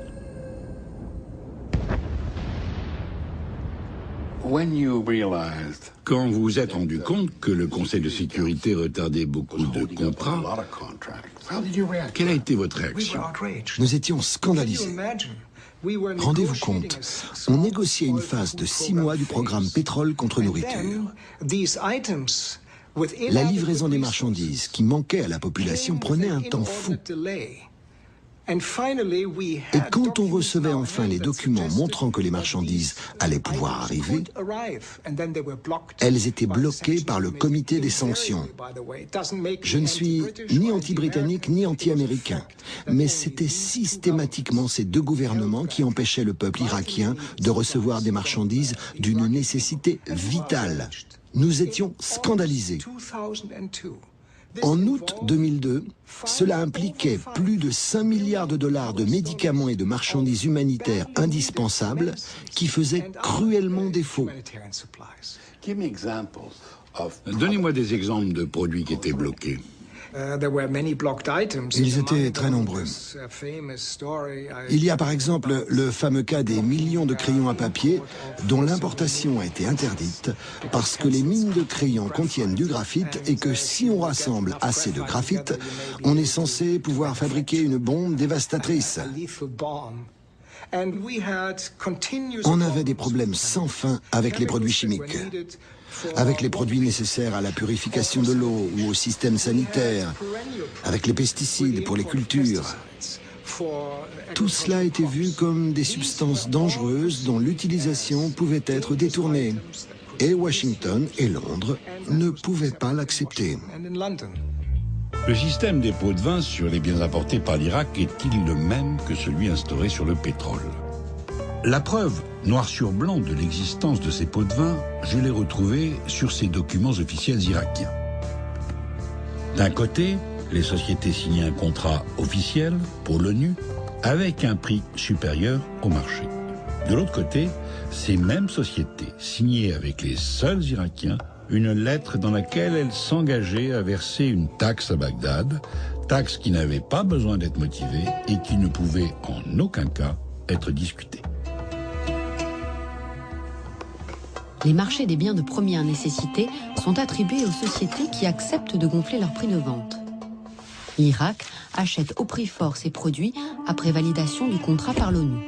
Quand vous vous êtes rendu compte que le Conseil de sécurité retardait beaucoup de contrats, quelle a été votre réaction? Nous étions scandalisés. Rendez-vous compte, on négociait une phase de 6 mois du programme pétrole contre nourriture. La livraison des marchandises qui manquaient à la population prenait un temps fou. Et quand on recevait enfin les documents montrant que les marchandises allaient pouvoir arriver, elles étaient bloquées par le comité des sanctions. Je ne suis ni anti-britannique ni anti-américain, mais c'était systématiquement ces deux gouvernements qui empêchaient le peuple irakien de recevoir des marchandises d'une nécessité vitale. Nous étions scandalisés. En août 2002, cela impliquait plus de 5 milliards de dollars de médicaments et de marchandises humanitaires indispensables qui faisaient cruellement défaut. Donnez-moi des exemples de produits qui étaient bloqués. Ils étaient très nombreux. Il y a par exemple le fameux cas des millions de crayons à papier dont l'importation a été interdite parce que les mines de crayons contiennent du graphite et que si on rassemble assez de graphite, on est censé pouvoir fabriquer une bombe dévastatrice. On avait des problèmes sans fin avec les produits chimiques, avec les produits nécessaires à la purification de l'eau ou au système sanitaire, avec les pesticides pour les cultures. Tout cela était vu comme des substances dangereuses dont l'utilisation pouvait être détournée. Et Washington et Londres ne pouvaient pas l'accepter. Le système des pots de vin sur les biens importés par l'Irak est-il le même que celui instauré sur le pétrole? La preuve, noir sur blanc, de l'existence de ces pots de vin, je l'ai retrouvée sur ces documents officiels irakiens. D'un côté, les sociétés signaient un contrat officiel pour l'ONU avec un prix supérieur au marché. De l'autre côté, ces mêmes sociétés signaient avec les seuls Irakiens une lettre dans laquelle elle s'engageait à verser une taxe à Bagdad, taxe qui n'avait pas besoin d'être motivée et qui ne pouvait en aucun cas être discutée. Les marchés des biens de première nécessité sont attribués aux sociétés qui acceptent de gonfler leur prix de vente. L'Irak achète au prix fort ses produits après validation du contrat par l'ONU.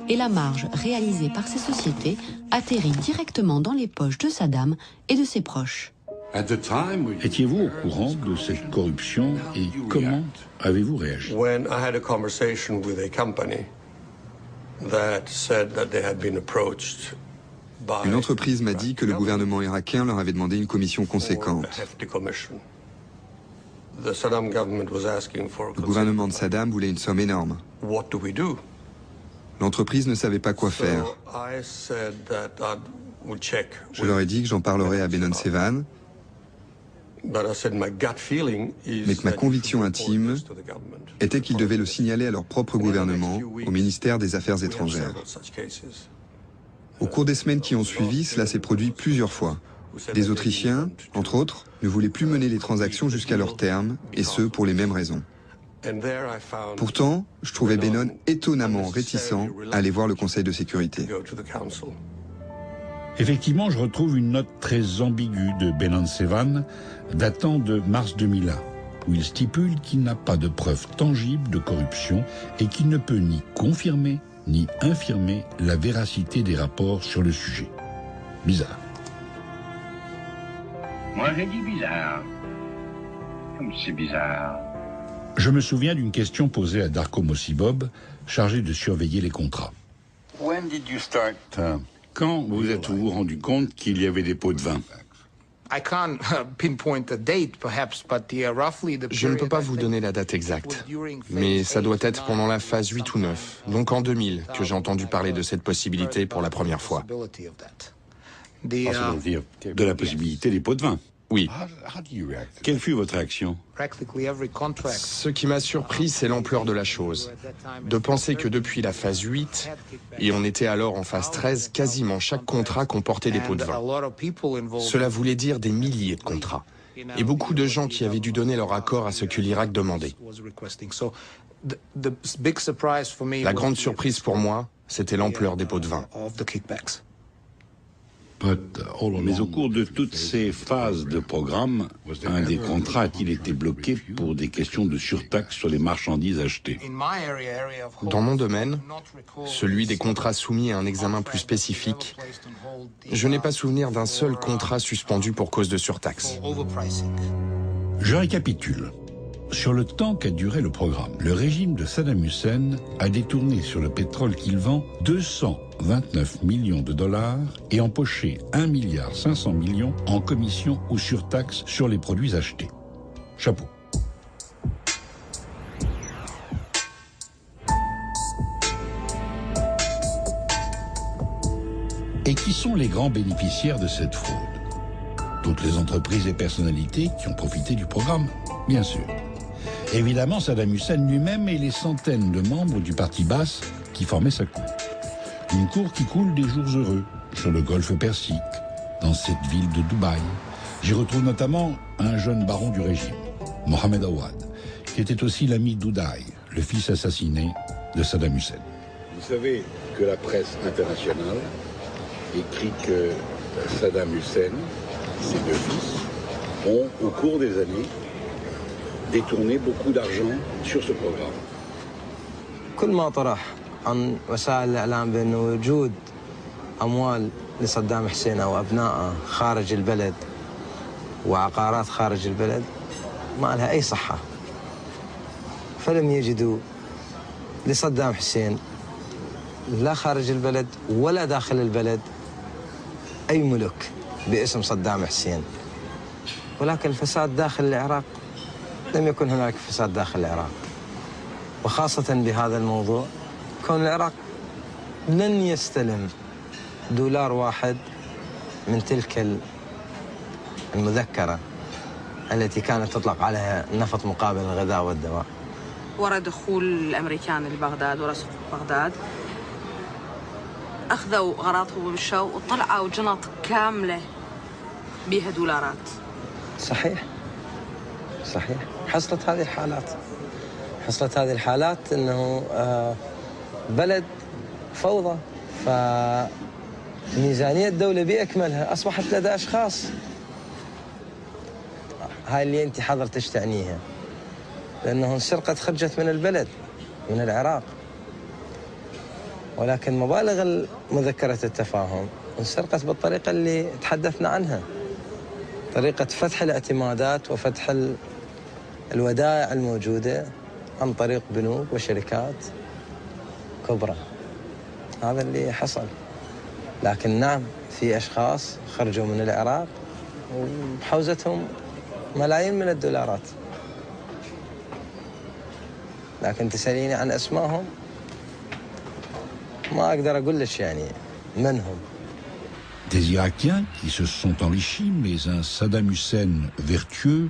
Et la marge réalisée par ces sociétés atterrit directement dans les poches de Saddam et de ses proches. Étiez-vous au courant de cette corruption et comment avez-vous réagi? When I had a conversation with a company that said that they had been approached by Une entreprise m'a dit que le gouvernement irakien leur avait demandé une commission conséquente. The Saddam government was asking for Le gouvernement de Saddam voulait une somme énorme. what do we do? L'entreprise ne savait pas quoi faire. So I said that I would check. Je leur ai dit que j'en parlerais à Benon Sevan, But I said my gut feeling is mais que ma that conviction you should report intime this to the government. était qu'ils devaient le signaler à leur propre gouvernement, au ministère des Affaires étrangères. Such cases. Au cours des semaines qui ont suivi, cela s'est produit plusieurs fois. Des Autrichiens, entre autres, ne voulaient plus mener les transactions jusqu'à leur terme, et ce, pour les mêmes raisons. And there I found Pourtant, je trouvais Benon étonnamment réticent à aller voir le Conseil de sécurité. go to the council. Effectivement, je retrouve une note très ambiguë de Benon Sevan datant de mars 2001, où il stipule qu'il n'a pas de preuves tangibles de corruption et qu'il ne peut ni confirmer ni infirmer la véracité des rapports sur le sujet. Bizarre. Moi, j'ai dit bizarre. Comme c'est bizarre. Je me souviens d'une question posée à Darko Mosibob, chargé de surveiller les contrats. Quand vous êtes-vous rendu compte qu'il y avait des pots de vin? Je ne peux pas vous donner la date exacte, mais ça doit être pendant la phase 8 ou 9, donc en 2000, que j'ai entendu parler de cette possibilité pour la première fois. C'est-à-dire de la possibilité des pots de vin? Oui. Quelle fut votre réaction? Ce qui m'a surpris, c'est l'ampleur de la chose. De penser que depuis la phase 8, et on était alors en phase 13, quasiment chaque contrat comportait des pots de vin. Cela voulait dire des milliers de contrats. Et beaucoup de gens qui avaient dû donner leur accord à ce que l'Irak demandait. La grande surprise pour moi, c'était l'ampleur des pots de vin. Mais au cours de toutes ces phases de programme, un des contrats a-t-il été bloqué pour des questions de surtaxe sur les marchandises achetées? Dans mon domaine, celui des contrats soumis à un examen plus spécifique, je n'ai pas souvenir d'un seul contrat suspendu pour cause de surtaxe. Je récapitule. Sur le temps qu'a duré le programme, le régime de Saddam Hussein a détourné sur le pétrole qu'il vend 229 millions de dollars et empoché 1,5 milliard en commissions ou surtaxes sur les produits achetés. Chapeau. Et qui sont les grands bénéficiaires de cette fraude? Toutes les entreprises et personnalités qui ont profité du programme, bien sûr. Évidemment, Saddam Hussein lui-même et les centaines de membres du parti Baas qui formaient sa cour. Une cour qui coule des jours heureux sur le golfe Persique, dans cette ville de Dubaï. J'y retrouve notamment un jeune baron du régime, Mohamed Awad, qui était aussi l'ami d'Uday, le fils assassiné de Saddam Hussein. Vous savez que la presse internationale écrit que Saddam Hussein, ses deux fils, ont, au cours des années, détourné beaucoup d'argent sur ce programme. كل ما طرح عن وسائل الإعلام بأنه وجود أموال لصدام حسين أو أبنائه خارج البلد وعقارات خارج البلد ما لها أي صحة. فلم يجدوا لصدام حسين لا خارج البلد ولا داخل البلد أي ملك باسم صدام حسين. ولكن الفساد داخل العراق لم يكن هناك فساد داخل العراق. وخاصة بهذا الموضوع كون العراق لن يستلم دولار واحد من تلك المذكرة التي كانت تطلق عليها النفط مقابل الغذاء والدواء. ورا دخول الأمريكان لبغداد ورا سقوط بغداد أخذوا غراضهم ومشوا وطلعوا جنط كاملة بها دولارات. صحيح صحيح. حصلت هذه الحالات انه بلد فوضى، فميزانية الدولة بأكملها أصبحت لدى أشخاص. هاي اللي أنت حضرتك تعنيها، لأنه انسرقت خرجت من البلد، من العراق، ولكن مبالغ مذكرة التفاهم انسرقت بالطريقة اللي تحدثنا عنها، طريقة فتح الاعتمادات وفتح الودائع الموجودة عن طريق بنوك وشركات كبرى. هذا اللي حصل. لكن نعم، في أشخاص خرجوا من العراق وبحوزتهم ملايين من الدولارات، لكن تسأليني عن أسمائهم ما أقدر أقول لك يعني من هم. Des Irakiens qui se sont enrichis, mais un Saddam Hussein vertueux,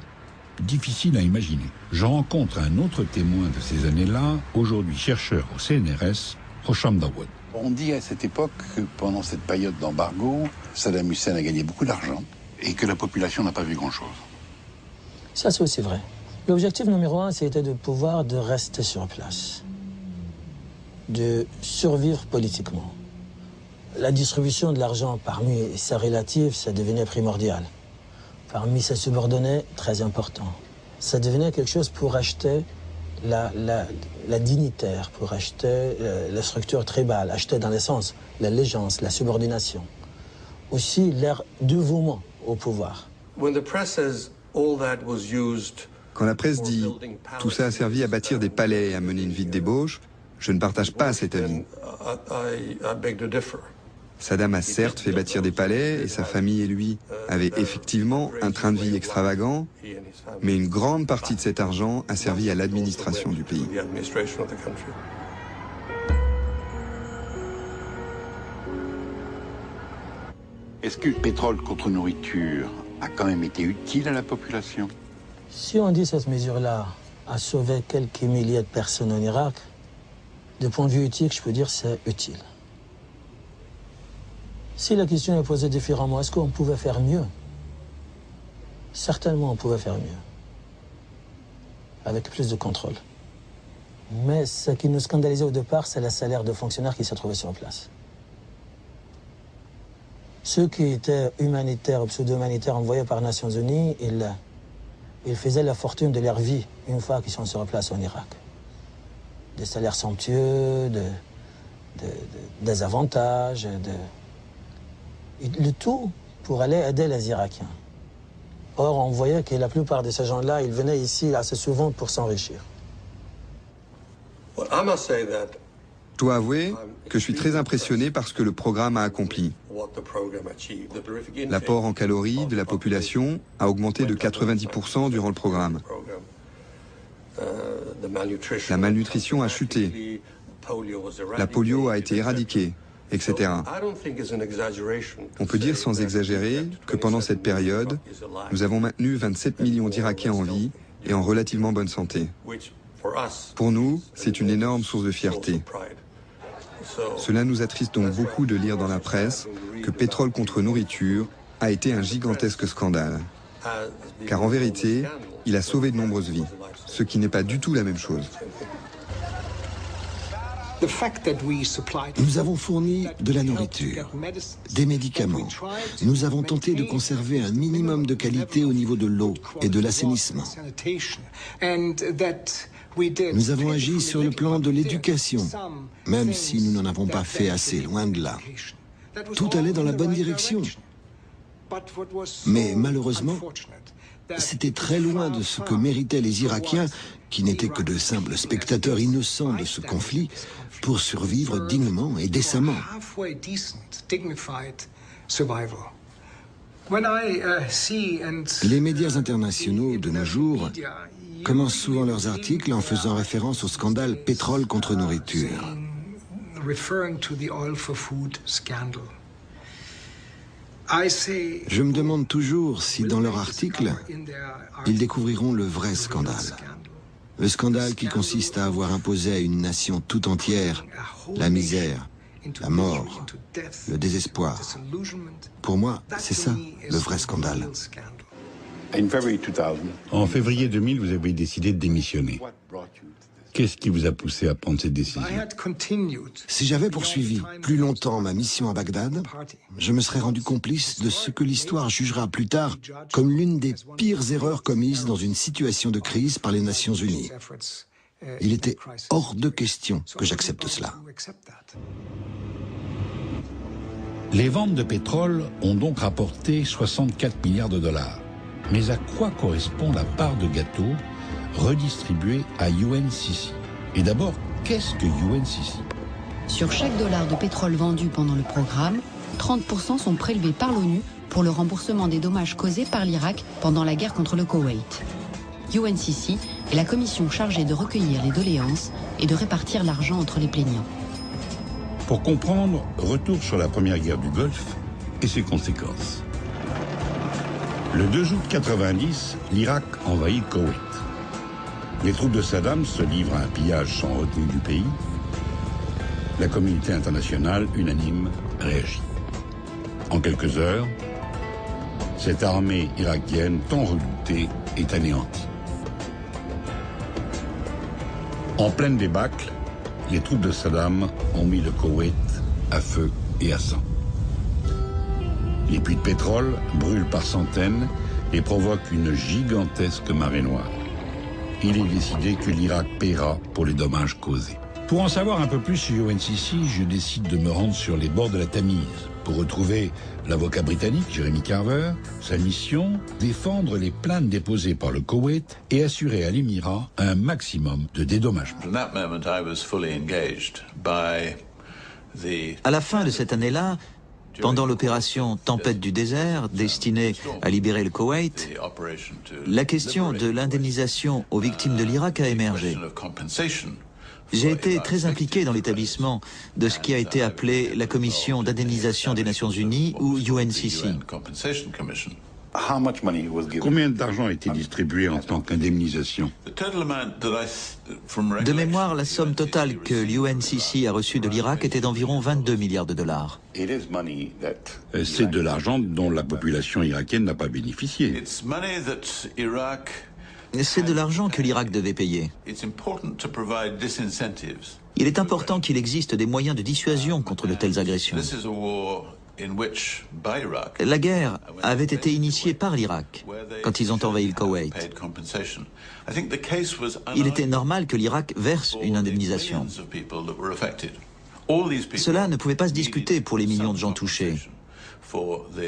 difficile à imaginer. Je rencontre un autre témoin de ces années-là, aujourd'hui chercheur au CNRS, Hosham Dawod. On dit à cette époque que pendant cette période d'embargo, Saddam Hussein a gagné beaucoup d'argent et que la population n'a pas vu grand-chose. Ça, c'est aussi vrai. L'objectif numéro 1, c'était de pouvoir de rester sur place, de survivre politiquement. La distribution de l'argent parmi ses relatifs, ça devenait primordial. Parmi ses subordonnés, très important. Ça devenait quelque chose pour acheter la dignitaire, pour acheter la structure tribale, acheter dans le sens l'allégeance, la subordination. Aussi leur dévouement au pouvoir. Quand la presse dit « tout ça a servi à bâtir des palais et à mener une vie de débauche », je ne partage pas cet avis. Saddam a certes fait bâtir des palais et sa famille et lui avaient effectivement un train de vie extravagant, mais une grande partie de cet argent a servi à l'administration du pays. Est-ce que le pétrole contre nourriture a quand même été utile à la population? Si on dit cette mesure-là a sauvé quelques milliers de personnes en Irak, de point de vue éthique, je peux dire que c'est utile. Si la question est posée différemment, est-ce qu'on pouvait faire mieux? Certainement, on pouvait faire mieux, avec plus de contrôle. Mais ce qui nous scandalisait au départ, c'est le salaire de fonctionnaires qui se trouvaient sur place. Ceux qui étaient humanitaires ou pseudo-humanitaires envoyés par les Nations Unies, ils faisaient la fortune de leur vie une fois qu'ils sont sur place en Irak. Des salaires somptueux, des avantages, le tout pour aller aider les Irakiens. Or, on voyait que la plupart de ces gens-là, ils venaient ici assez souvent pour s'enrichir. Je dois avouer que je suis très impressionné par ce que le programme a accompli. L'apport en calories de la population a augmenté de 90% durant le programme. La malnutrition a chuté. La polio a été éradiquée, etc. On peut dire sans exagérer que pendant cette période, nous avons maintenu 27 millions d'Irakiens en vie et en relativement bonne santé. Pour nous, c'est une énorme source de fierté. Cela nous attriste donc beaucoup de lire dans la presse que pétrole contre nourriture a été un gigantesque scandale. Car en vérité, il a sauvé de nombreuses vies, ce qui n'est pas du tout la même chose. Nous avons fourni de la nourriture, des médicaments. Nous avons tenté de conserver un minimum de qualité au niveau de l'eau et de l'assainissement. Nous avons agi sur le plan de l'éducation, même si nous n'en avons pas fait assez, loin de là. Tout allait dans la bonne direction. Mais malheureusement, c'était très loin de ce que méritaient les Irakiens, qui n'étaient que de simples spectateurs innocents de ce conflit, pour survivre dignement et décemment. Les médias internationaux de nos jours commencent souvent leurs articles en faisant référence au scandale pétrole contre nourriture. Je me demande toujours si dans leur article, ils découvriront le vrai scandale. Le scandale qui consiste à avoir imposé à une nation tout entière la misère la mort, le désespoir. Pour moi, c'est ça, le vrai scandale. En février 2000, vous avez décidé de démissionner. Qu'est-ce qui vous a poussé à prendre cette décision? Si j'avais poursuivi plus longtemps ma mission à Bagdad, je me serais rendu complice de ce que l'histoire jugera plus tard comme l'une des pires erreurs commises dans une situation de crise par les Nations Unies. Il était hors de question que j'accepte cela. Les ventes de pétrole ont donc rapporté 64 milliards de dollars. Mais à quoi correspond la part de gâteau redistribuée à UNCC? Et d'abord, qu'est-ce que UNCC? Sur chaque dollar de pétrole vendu pendant le programme, 30% sont prélevés par l'ONU pour le remboursement des dommages causés par l'Irak pendant la guerre contre le Koweït. UNCC est la commission chargée de recueillir les doléances et de répartir l'argent entre les plaignants. Pour comprendre, retour sur la première guerre du Golfe et ses conséquences. Le 2 août 90, l'Irak envahit le Koweït. Les troupes de Saddam se livrent à un pillage sans retenue du pays. La communauté internationale, unanime, réagit. En quelques heures, cette armée irakienne tant redoutée est anéantie. En pleine débâcle, les troupes de Saddam ont mis le Koweït à feu et à sang. Les puits de pétrole brûlent par centaines et provoquent une gigantesque marée noire. Il est décidé que l'Irak paiera pour les dommages causés. Pour en savoir un peu plus sur UNCC, je décide de me rendre sur les bords de la Tamise pour retrouver l'avocat britannique Jeremy Carver. Sa mission, défendre les plaintes déposées par le Koweït et assurer à l'Émirat un maximum de dédommagement. À la fin de cette année-là, pendant l'opération Tempête du désert, destinée à libérer le Koweït, la question de l'indemnisation aux victimes de l'Irak a émergé. J'ai été très impliqué dans l'établissement de ce qui a été appelé la Commission d'indemnisation des Nations Unies ou UNCC. Combien d'argent a été distribué en tant qu'indemnisation? De mémoire, la somme totale que l'UNCC a reçue de l'Irak était d'environ 22 milliards de dollars. C'est de l'argent dont la population irakienne n'a pas bénéficié. C'est de l'argent que l'Irak devait payer. Il est important qu'il existe des moyens de dissuasion contre de telles agressions. La guerre avait été initiée par l'Irak quand ils ont envahi le Koweït. Il était normal que l'Irak verse une indemnisation. Cela ne pouvait pas se discuter pour les millions de gens touchés.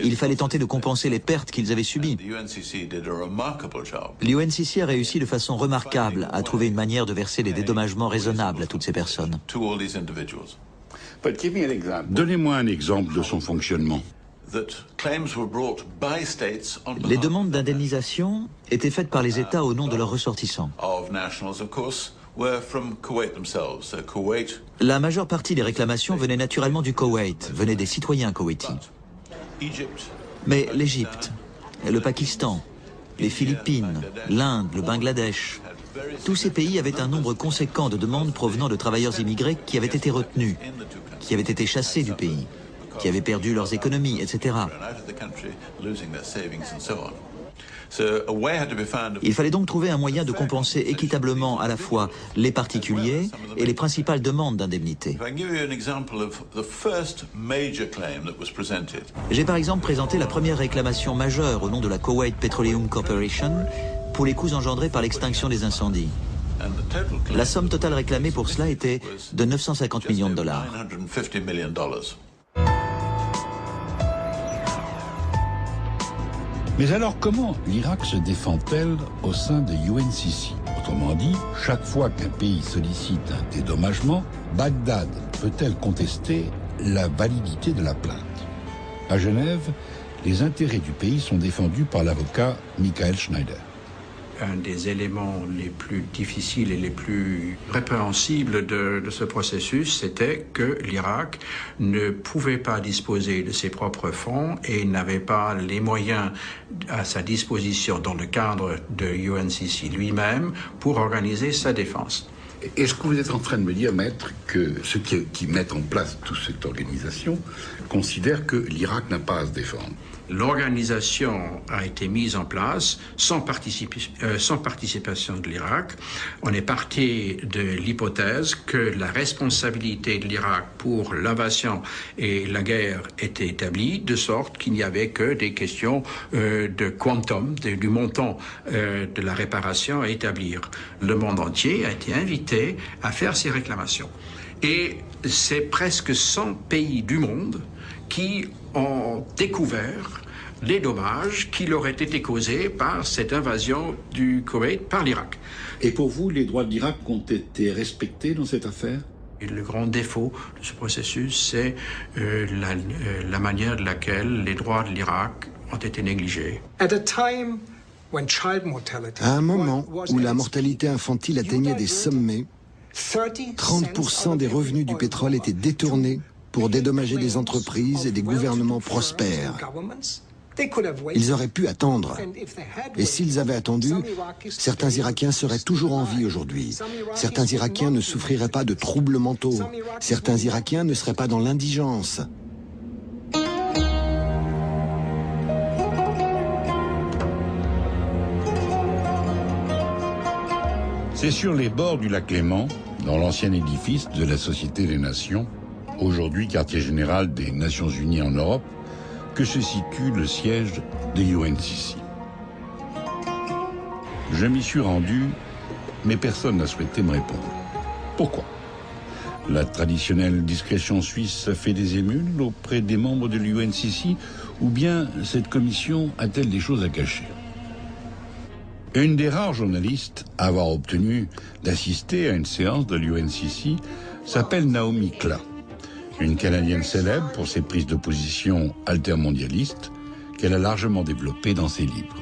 Il fallait tenter de compenser les pertes qu'ils avaient subies. L'UNCC a réussi de façon remarquable à trouver une manière de verser des dédommagements raisonnables à toutes ces personnes. Donnez-moi un exemple de son fonctionnement. Les demandes d'indemnisation étaient faites par les États au nom de leurs ressortissants. La majeure partie des réclamations venait naturellement du Koweït, venaient des citoyens koweïtis. Mais l'Égypte, le Pakistan, les Philippines, l'Inde, le Bangladesh, tous ces pays avaient un nombre conséquent de demandes provenant de travailleurs immigrés qui avaient été retenus, qui avaient été chassés du pays, qui avaient perdu leurs économies, etc. Il fallait donc trouver un moyen de compenser équitablement à la fois les particuliers et les principales demandes d'indemnité. J'ai par exemple présenté la première réclamation majeure au nom de la Kuwait Petroleum Corporation pour les coûts engendrés par l'extinction des incendies. La somme totale réclamée pour cela était de 950 millions de dollars. Mais alors comment l'Irak se défend-elle au sein de UNCC? Autrement dit, chaque fois qu'un pays sollicite un dédommagement, Bagdad peut-elle contester la validité de la plainte? À Genève, les intérêts du pays sont défendus par l'avocat Michael Schneider. Un des éléments les plus difficiles et les plus répréhensibles de ce processus, c'était que l'Irak ne pouvait pas disposer de ses propres fonds et n'avait pas les moyens à sa disposition dans le cadre de UNCC lui-même pour organiser sa défense. Est-ce que vous êtes en train de me dire, maître, que ceux qui mettent en place toute cette organisation considèrent que l'Irak n'a pas à se défendre? L'organisation a été mise en place sans participation de l'Irak. On est parti de l'hypothèse que la responsabilité de l'Irak pour l'invasion et la guerre était établie, de sorte qu'il n'y avait que des questions de quantum, du montant de la réparation à établir. Le monde entier a été invité à faire ces réclamations. Et c'est presque 100 pays du monde qui ont découvert les dommages qui leur étaient été causés par cette invasion du Koweït par l'Irak. Et pour vous, les droits de l'Irak ont été respectés dans cette affaire? Et le grand défaut de ce processus, c'est la manière de laquelle les droits de l'Irak ont été négligés. À un moment où la mortalité infantile atteignait des sommets, 30% des revenus du pétrole étaient détournés pour dédommager des entreprises et des gouvernements prospères. Ils auraient pu attendre. Et s'ils avaient attendu, certains Irakiens seraient toujours en vie aujourd'hui. Certains Irakiens ne souffriraient pas de troubles mentaux. Certains Irakiens ne seraient pas dans l'indigence. C'est sur les bords du lac Léman, dans l'ancien édifice de la Société des Nations, aujourd'hui quartier général des Nations Unies en Europe, que se situe le siège de UNCC. Je m'y suis rendu, mais personne n'a souhaité me répondre. Pourquoi? La traditionnelle discrétion suisse fait des émules auprès des membres de l'UNCC, ou bien cette commission a-t-elle des choses à cacher? Une des rares journalistes à avoir obtenu d'assister à une séance de l'UNCC s'appelle Naomi Klein, une Canadienne célèbre pour ses prises de position altermondialistes qu'elle a largement développées dans ses livres.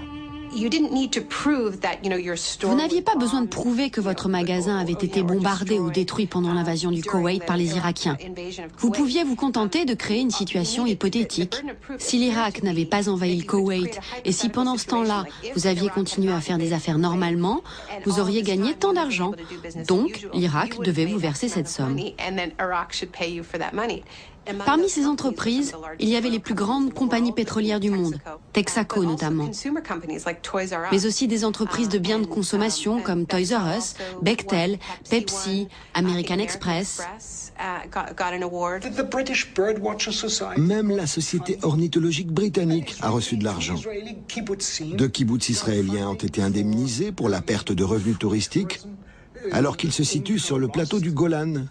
Vous n'aviez pas besoin de prouver que votre magasin avait été bombardé ou détruit pendant l'invasion du Koweït par les Irakiens. Vous pouviez vous contenter de créer une situation hypothétique. Si l'Irak n'avait pas envahi le Koweït et si pendant ce temps-là, vous aviez continué à faire des affaires normalement, vous auriez gagné tant d'argent. Donc, l'Irak devait vous verser cette somme. Parmi ces entreprises, il y avait les plus grandes compagnies pétrolières du monde, Texaco notamment, mais aussi des entreprises de biens de consommation comme Toys R Us, Bechtel, Pepsi, American Express. Même la société ornithologique britannique a reçu de l'argent. 2 kibboutz israéliens ont été indemnisés pour la perte de revenus touristiques, alors qu'ils se situent sur le plateau du Golan,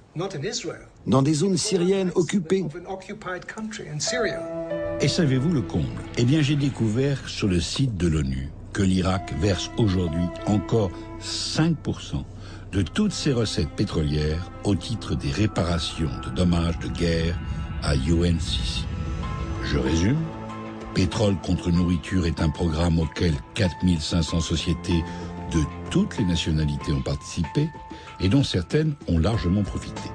dans des zones syriennes occupées. Et savez-vous le comble? Eh bien, j'ai découvert sur le site de l'ONU que l'Irak verse aujourd'hui encore 5% de toutes ses recettes pétrolières au titre des réparations de dommages de guerre à UNCC. Je résume. Pétrole contre nourriture est un programme auquel 4500 sociétés de toutes les nationalités ont participé et dont certaines ont largement profité.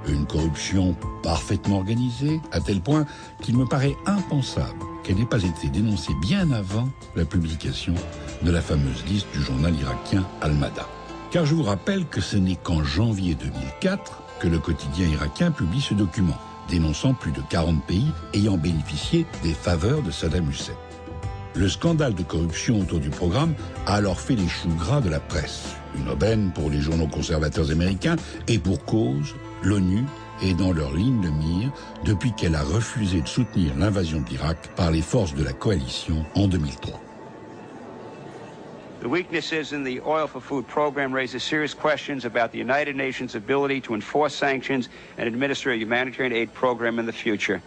Une corruption parfaitement organisée, à tel point qu'il me paraît impensable qu'elle n'ait pas été dénoncée bien avant la publication de la fameuse liste du journal irakien Al-Mada. Car je vous rappelle que ce n'est qu'en janvier 2004 que le quotidien irakien publie ce document, dénonçant plus de 40 pays ayant bénéficié des faveurs de Saddam Hussein. Le scandale de corruption autour du programme a alors fait les choux gras de la presse, une aubaine pour les journaux conservateurs américains, et pour cause, l'ONU est dans leur ligne de mire depuis qu'elle a refusé de soutenir l'invasion de l'Irak par les forces de la coalition en 2003. The weaknesses in the Oil for Food program raises serious questions about the United Nations' ability to enforce sanctions and administer a humanitarian aid program in the future.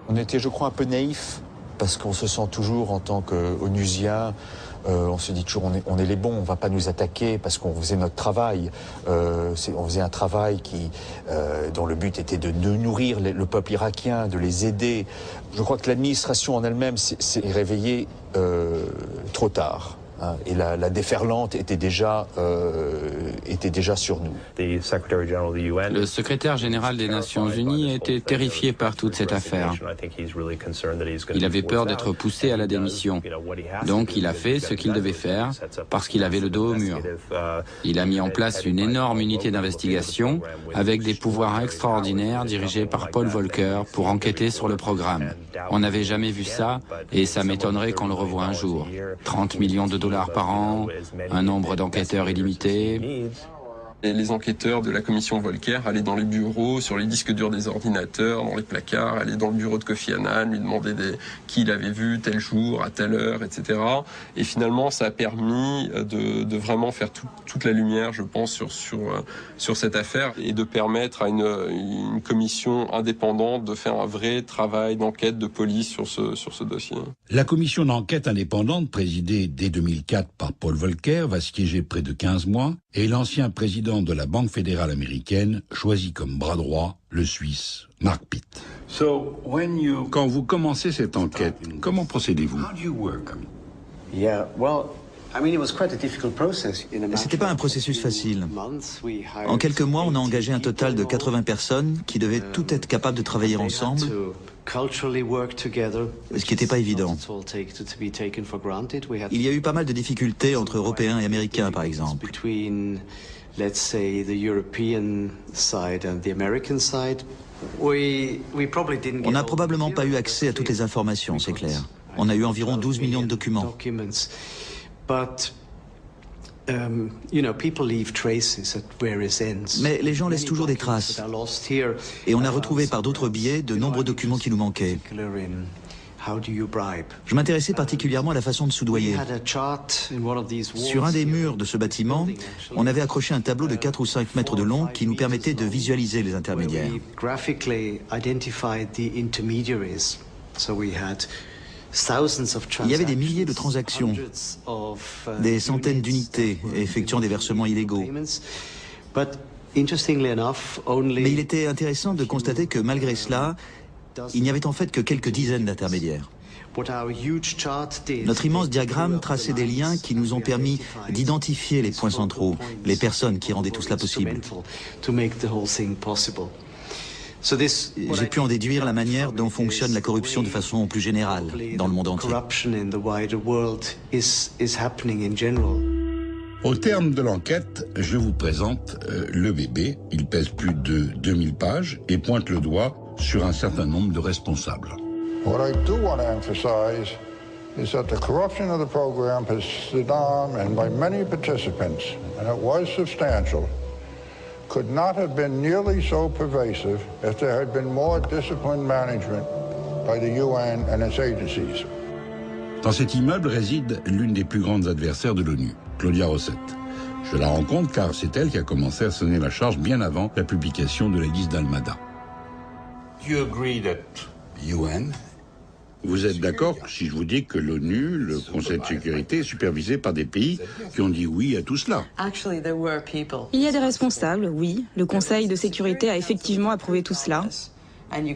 On était, je crois, un peu naïfs, parce qu'on se sent toujours, en tant qu'onusien, on se dit toujours on est les bons, on ne va pas nous attaquer parce qu'on faisait notre travail. On faisait un travail dont le but était de nourrir le peuple irakien, de les aider. Je crois que l'administration en elle-même s'est réveillée trop tard. Et la déferlante était déjà sur nous. Le secrétaire général des Nations Unies était terrifié par toute cette affaire. Il avait peur d'être poussé à la démission. Donc il a fait ce qu'il devait faire parce qu'il avait le dos au mur. Il a mis en place une énorme unité d'investigation avec des pouvoirs extraordinaires dirigés par Paul Volcker pour enquêter sur le programme. On n'avait jamais vu ça et ça m'étonnerait qu'on le revoie un jour. 30 millions de dollars par an, un nombre d'enquêteurs illimité. Et les enquêteurs de la commission Volcker allaient dans les bureaux, sur les disques durs des ordinateurs, dans les placards, allaient dans le bureau de Kofi Annan, lui demander qui il avait vu tel jour, à telle heure, etc. Et finalement, ça a permis de vraiment faire toute la lumière, je pense, sur cette affaire et de permettre à une commission indépendante de faire un vrai travail d'enquête de police sur ce dossier. La commission d'enquête indépendante, présidée dès 2004 par Paul Volcker, va siéger près de 15 mois et l'ancien président de la Banque fédérale américaine choisit comme bras droit le Suisse Mark Pitt. Quand vous commencez cette enquête, comment procédez-vous? C'était pas un processus facile. En quelques mois, on a engagé un total de 80 personnes qui devaient toutes être capables de travailler ensemble, ce qui n'était pas évident. Il y a eu pas mal de difficultés entre Européens et Américains, par exemple. On n'a probablement pas eu accès à toutes les informations, c'est clair. On a eu environ 12 millions de documents. Mais les gens laissent toujours des traces. Et on a retrouvé par d'autres biais de nombreux documents qui nous manquaient. Je m'intéressais particulièrement à la façon de soudoyer. Sur un des murs de ce bâtiment, on avait accroché un tableau de 4 ou 5 mètres de long qui nous permettait de visualiser les intermédiaires. Il y avait des milliers de transactions, des centaines d'unités effectuant des versements illégaux. Mais il était intéressant de constater que malgré cela, il n'y avait en fait que quelques dizaines d'intermédiaires. Notre immense diagramme traçait des liens qui nous ont permis d'identifier les points centraux, les personnes qui rendaient tout cela possible. J'ai pu en déduire la manière dont fonctionne la corruption de façon plus générale dans le monde entier. Au terme de l'enquête, je vous présente le bébé. Il pèse plus de 2000 pages et pointe le doigt sur un certain nombre de responsables. What I do want to emphasize is that the corruption of the program has Saddam and by many participants, and it was substantial, could not have been nearly so pervasive if there had been more disciplined management by the UN and its agencies. Dans cet immeuble réside l'une des plus grandes adversaires de l'ONU, Claudia Rosset. Je la rencontre car c'est elle qui a commencé à sonner la charge bien avant la publication de la liste d'Almada. Vous êtes d'accord si je vous dis que l'ONU, le Conseil de sécurité, est supervisé par des pays qui ont dit oui à tout cela? Il y a des responsables, oui. Le Conseil de sécurité a effectivement approuvé tout cela.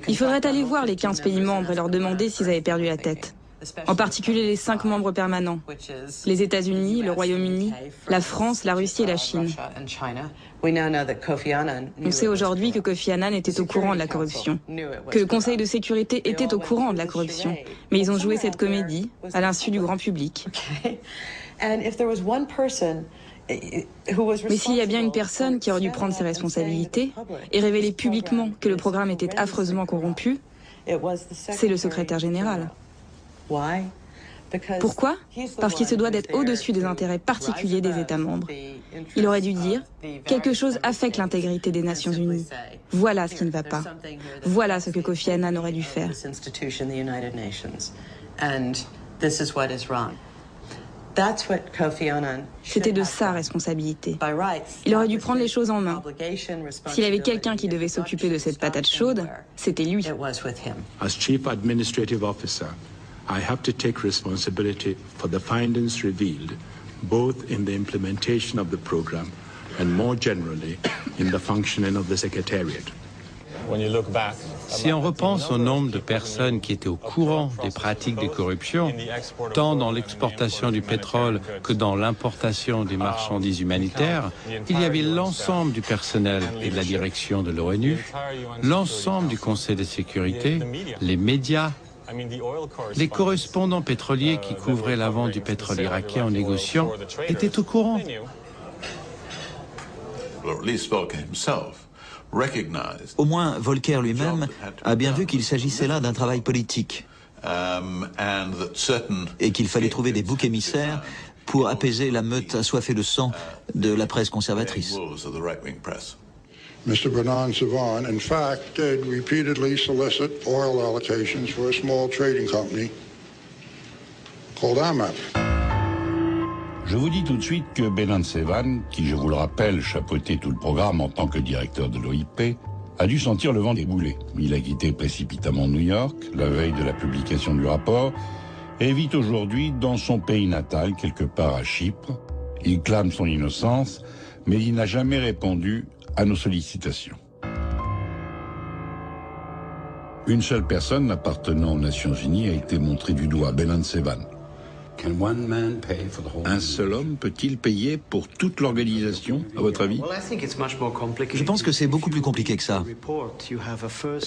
Il faudrait aller voir les 15 pays membres et leur demander s'ils avaient perdu la tête. En particulier les 5 membres permanents, les États-Unis, le Royaume-Uni, la France, la Russie et la Chine. On sait aujourd'hui que Kofi Annan était au courant de la corruption, que le Conseil de sécurité était au courant de la corruption, mais ils ont joué cette comédie à l'insu du grand public. Mais s'il y a bien une personne qui aurait dû prendre ses responsabilités et révéler publiquement que le programme était affreusement corrompu, c'est le secrétaire général. Pourquoi? Parce qu'il se doit d'être au-dessus des intérêts particuliers des États membres. Il aurait dû dire « Quelque chose affecte l'intégrité des Nations Unies. Voilà ce qui ne va pas. Voilà ce que Kofi Annan aurait dû faire. » C'était de sa responsabilité. Il aurait dû prendre les choses en main. S'il y avait quelqu'un qui devait s'occuper de cette patate chaude, c'était lui. As Chief Administrative Officer, I have to take responsibility for the findings revealed, both in the implementation of the program and more generally in the functioning of the Secretariat. When you look back Si on repense au nombre de personnes qui étaient au courant des pratiques de corruption, tant dans l'exportation du pétrole que dans l'importation des marchandises humanitaires, il y avait l'ensemble du personnel et de la direction de l'ONU, l'ensemble du Conseil de sécurité, les médias, les correspondants pétroliers qui couvraient la vente du pétrole irakien en négociant étaient au courant. Au moins, Volcker lui-même a bien vu qu'il s'agissait là d'un travail politique et qu'il fallait trouver des boucs émissaires pour apaiser la meute assoiffée de sang de la presse conservatrice. Mr. Bernard Savon, in fact, did repeatedly solicit oil allocations for a small trading company called AMAP. Je vous dis tout de suite que Bernard Savon, qui, je vous le rappelle, chapeautait tout le programme en tant que directeur de l'OIP, a dû sentir le vent débouler. Il a quitté précipitamment New York, la veille de la publication du rapport, et vit aujourd'hui dans son pays natal, quelque part à Chypre. Il clame son innocence, mais il n'a jamais répondu à nos sollicitations. Une seule personne appartenant aux Nations Unies a été montrée du doigt, Bernard Savon. Un seul homme peut-il payer pour toute l'organisation, à votre avis? Je pense que c'est beaucoup plus compliqué que ça.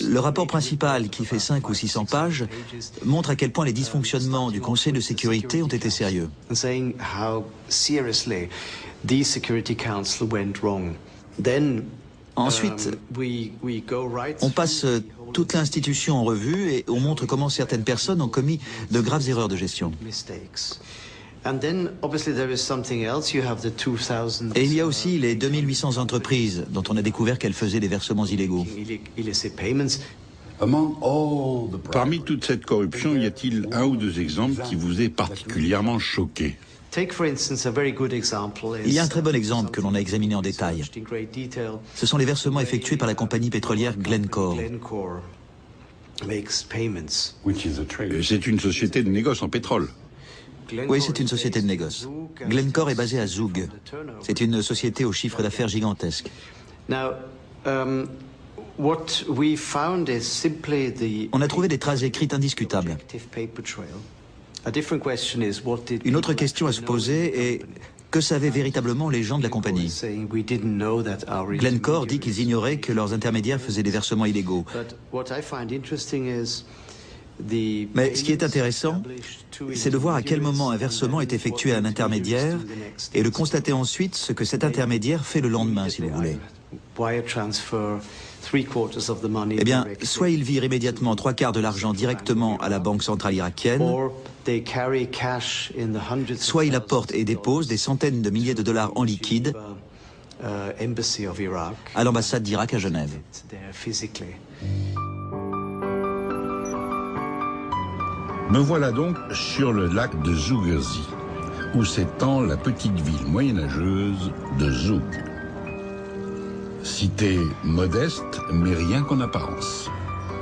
Le rapport principal, qui fait 500 ou 600 pages, montre à quel point les dysfonctionnements du Conseil de sécurité ont été sérieux. Ensuite, on passe toute l'institution en revue et on montre comment certaines personnes ont commis de graves erreurs de gestion. Et il y a aussi les 2800 entreprises dont on a découvert qu'elles faisaient des versements illégaux. Parmi toute cette corruption, y a-t-il un ou deux exemples qui vous aient particulièrement choqué? Il y a un très bon exemple que l'on a examiné en détail. Ce sont les versements effectués par la compagnie pétrolière Glencore. C'est une société de négoce en pétrole. Oui, c'est une société de négoce. Glencore est basée à Zug. C'est une société au chiffre d'affaires gigantesque. On a trouvé des traces écrites indiscutables. Une autre question à se poser est que savaient véritablement les gens de la compagnie? Glencore dit qu'ils ignoraient que leurs intermédiaires faisaient des versements illégaux. Mais ce qui est intéressant, c'est de voir à quel moment un versement est effectué à un intermédiaire et de constater ensuite ce que cet intermédiaire fait le lendemain, si vous voulez. Eh bien, soit il vire immédiatement 3/4 de l'argent directement à la Banque centrale irakienne, soit il apporte et dépose des centaines de milliers de dollars en liquide à l'ambassade d'Irak à Genève. Me voilà donc sur le lac de Zugersee, où s'étend la petite ville moyenâgeuse de Zug. Cité modeste, mais rien qu'en apparence.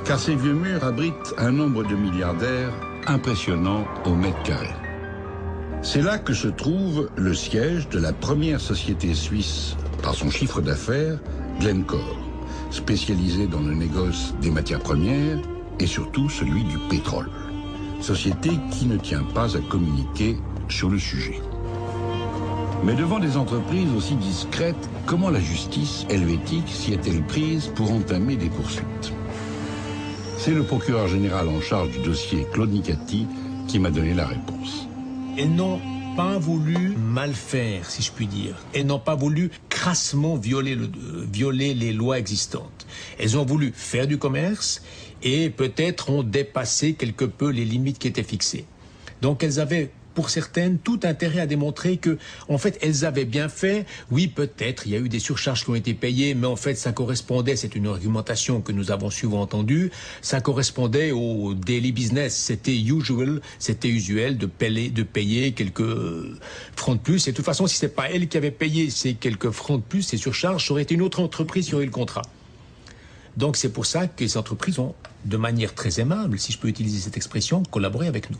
Car ces vieux murs abritent un nombre de milliardaires impressionnant au mètre carré. C'est là que se trouve le siège de la première société suisse, par son chiffre d'affaires, Glencore, spécialisée dans le négoce des matières premières et surtout celui du pétrole. Société qui ne tient pas à communiquer sur le sujet. Mais devant des entreprises aussi discrètes, comment la justice helvétique s'y est-elle prise pour entamer des poursuites? C'est le procureur général en charge du dossier, Claude Nicati, qui m'a donné la réponse. Elles n'ont pas voulu mal faire, si je puis dire. Elles n'ont pas voulu crassement violer les lois existantes. Elles ont voulu faire du commerce et peut-être ont dépassé quelque peu les limites qui étaient fixées. Donc elles avaient, pour certaines, tout intérêt à démontrer que, en fait, elles avaient bien fait. Oui, peut-être, il y a eu des surcharges qui ont été payées, mais en fait, ça correspondait, c'est une argumentation que nous avons souvent entendue, ça correspondait au daily business. C'était usuel de payer quelques francs de plus. Et de toute façon, si c'est pas elles qui avaient payé ces quelques francs de plus, ces surcharges, ça aurait été une autre entreprise qui aurait eu le contrat. Donc c'est pour ça que les entreprises ont, de manière très aimable, si je peux utiliser cette expression, collaboré avec nous.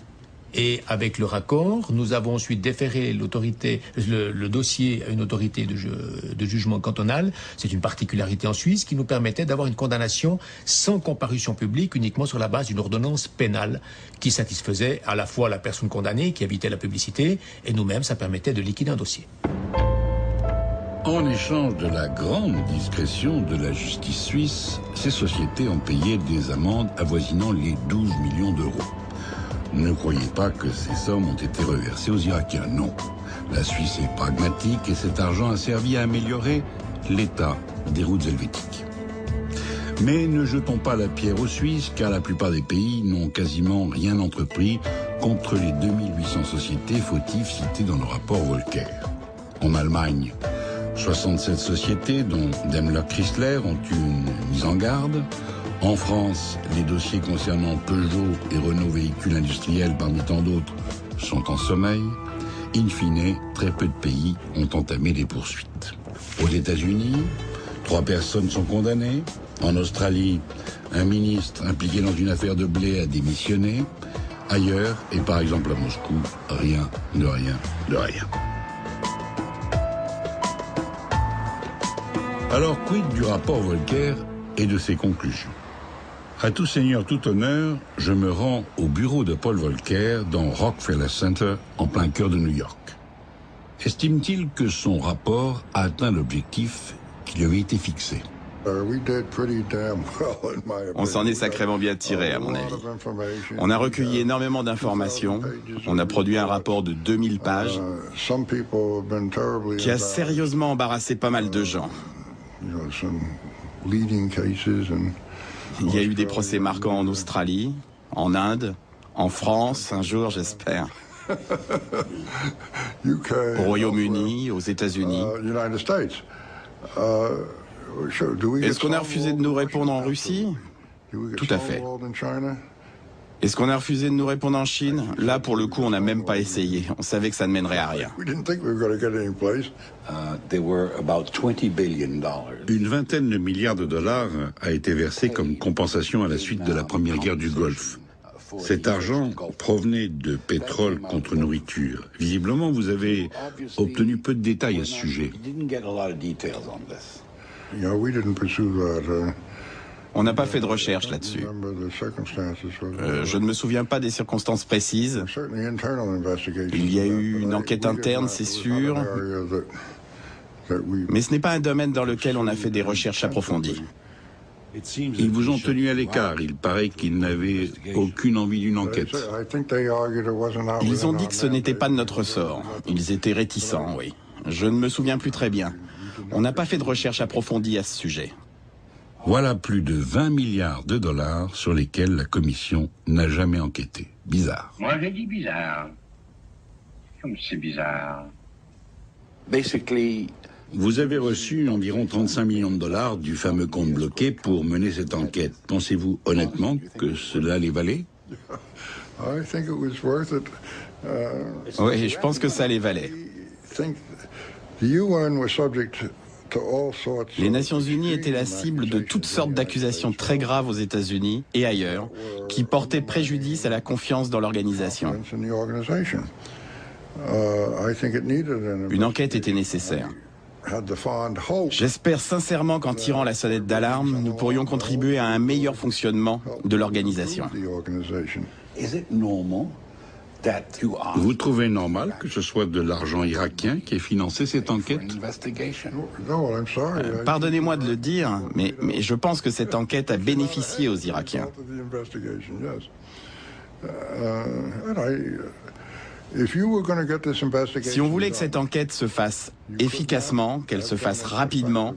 Et avec le raccord, nous avons ensuite déféré le dossier à une autorité de jugement cantonal. C'est une particularité en Suisse qui nous permettait d'avoir une condamnation sans comparution publique, uniquement sur la base d'une ordonnance pénale qui satisfaisait à la fois la personne condamnée, qui évitait la publicité, et nous-mêmes, ça permettait de liquider un dossier. En échange de la grande discrétion de la justice suisse, ces sociétés ont payé des amendes avoisinant les 12 millions d'euros. Ne croyez pas que ces sommes ont été reversées aux Irakiens, non. La Suisse est pragmatique et cet argent a servi à améliorer l'état des routes helvétiques. Mais ne jetons pas la pierre aux Suisses, car la plupart des pays n'ont quasiment rien entrepris contre les 2800 sociétés fautives citées dans le rapport Volcker. En Allemagne, 67 sociétés, dont Daimler-Chrysler, ont eu une mise en garde. En France, les dossiers concernant Peugeot et Renault Véhicules Industriels, parmi tant d'autres, sont en sommeil. In fine, très peu de pays ont entamé des poursuites. Aux États-Unis, 3 personnes sont condamnées. En Australie, un ministre impliqué dans une affaire de blé a démissionné. Ailleurs, et par exemple à Moscou, rien de rien de rien. Alors, quid du rapport Volcker et de ses conclusions? À tout seigneur, tout honneur, je me rends au bureau de Paul Volcker dans Rockefeller Center, en plein cœur de New York. Estime-t-il que son rapport a atteint l'objectif qui lui avait été fixé? On s'en est sacrément bien tiré, à mon avis. On a recueilli énormément d'informations. On a produit un rapport de 2000 pages qui a sérieusement embarrassé pas mal de gens. Il y a eu des procès marquants en Australie, en Inde, en France, un jour, j'espère. Au Royaume-Uni, aux États-Unis. Est-ce qu'on a refusé de nous répondre en Russie? Tout à fait. Est-ce qu'on a refusé de nous répondre en Chine? Là, pour le coup, on n'a même pas essayé. On savait que ça ne mènerait à rien. Une vingtaine de milliards de dollars a été versée comme compensation à la suite de la première guerre du Golfe. Cet argent provenait de pétrole contre nourriture. Visiblement, vous avez obtenu peu de détails à ce sujet. On n'a pas fait de recherche là-dessus. Je ne me souviens pas des circonstances précises. Il y a eu une enquête interne, c'est sûr. Mais ce n'est pas un domaine dans lequel on a fait des recherches approfondies. Ils vous ont tenu à l'écart. Il paraît qu'ils n'avaient aucune envie d'une enquête. Ils ont dit que ce n'était pas de notre sort. Ils étaient réticents, oui. Je ne me souviens plus très bien. On n'a pas fait de recherche approfondie à ce sujet. Voilà plus de 20 milliards de dollars sur lesquels la commission n'a jamais enquêté. Bizarre. Moi, j'ai dit bizarre. Comme c'est bizarre. Vous avez reçu environ 35 millions de dollars du fameux compte bloqué pour mener cette enquête. Pensez-vous honnêtement que cela les valait? Oui, je pense que ça les valait. Les Nations Unies étaient la cible de toutes sortes d'accusations très graves aux États-Unis et ailleurs, qui portaient préjudice à la confiance dans l'organisation. Une enquête était nécessaire. J'espère sincèrement qu'en tirant la sonnette d'alarme, nous pourrions contribuer à un meilleur fonctionnement de l'organisation. Vous trouvez normal que ce soit de l'argent irakien qui ait financé cette enquête? Pardonnez-moi de le dire, mais je pense que cette enquête a bénéficié aux Irakiens. Si on voulait que cette enquête se fasse efficacement, qu'elle se fasse rapidement,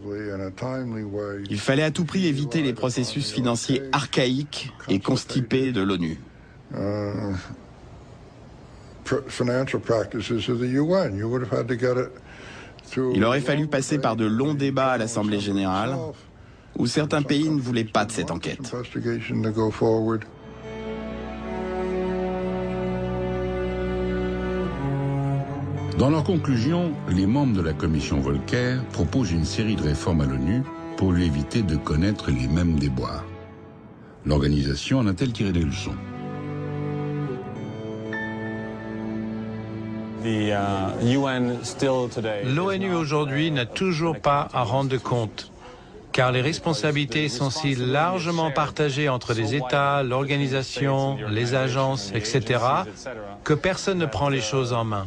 il fallait à tout prix éviter les processus financiers archaïques et constipés de l'ONU. Il aurait fallu passer par de longs débats à l'Assemblée générale, où certains pays ne voulaient pas de cette enquête. Dans leur conclusion, les membres de la commission Volcker proposent une série de réformes à l'ONU pour lui éviter de connaître les mêmes déboires. L'organisation en a-t-elle tiré des leçons? L'ONU aujourd'hui n'a toujours pas à rendre compte, car les responsabilités sont si largement partagées entre les États, l'organisation, les agences, etc., que personne ne prend les choses en main.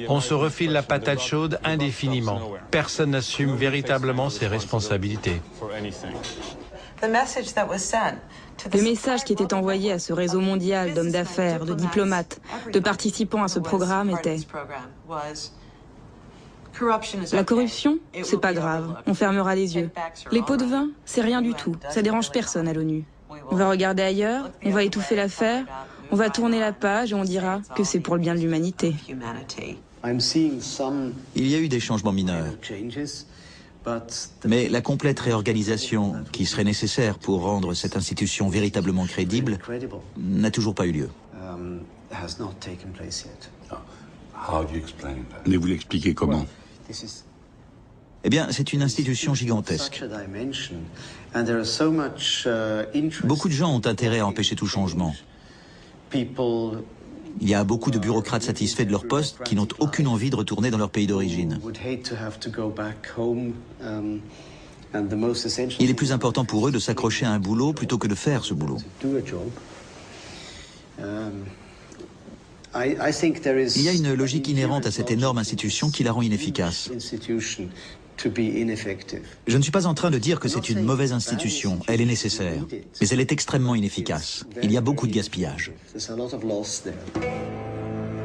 On se refile la patate chaude indéfiniment. Personne n'assume véritablement ses responsabilités. Le message qui était envoyé à ce réseau mondial d'hommes d'affaires, de diplomates, de participants à ce programme était: la corruption, c'est pas grave, on fermera les yeux. Les pots de vin, c'est rien du tout, ça dérange personne à l'ONU. On va regarder ailleurs, on va étouffer l'affaire, on va tourner la page et on dira que c'est pour le bien de l'humanité. Il y a eu des changements mineurs, mais la complète réorganisation qui serait nécessaire pour rendre cette institution véritablement crédible n'a toujours pas eu lieu. Mais vous l'expliquez comment? Eh bien, c'est une institution gigantesque. Beaucoup de gens ont intérêt à empêcher tout changement. Il y a beaucoup de bureaucrates satisfaits de leur poste qui n'ont aucune envie de retourner dans leur pays d'origine. Il est plus important pour eux de s'accrocher à un boulot plutôt que de faire ce boulot. Il y a une logique inhérente à cette énorme institution qui la rend inefficace. Je ne suis pas en train de dire que c'est une mauvaise institution, elle est nécessaire, mais elle est extrêmement inefficace. Il y a beaucoup de gaspillage.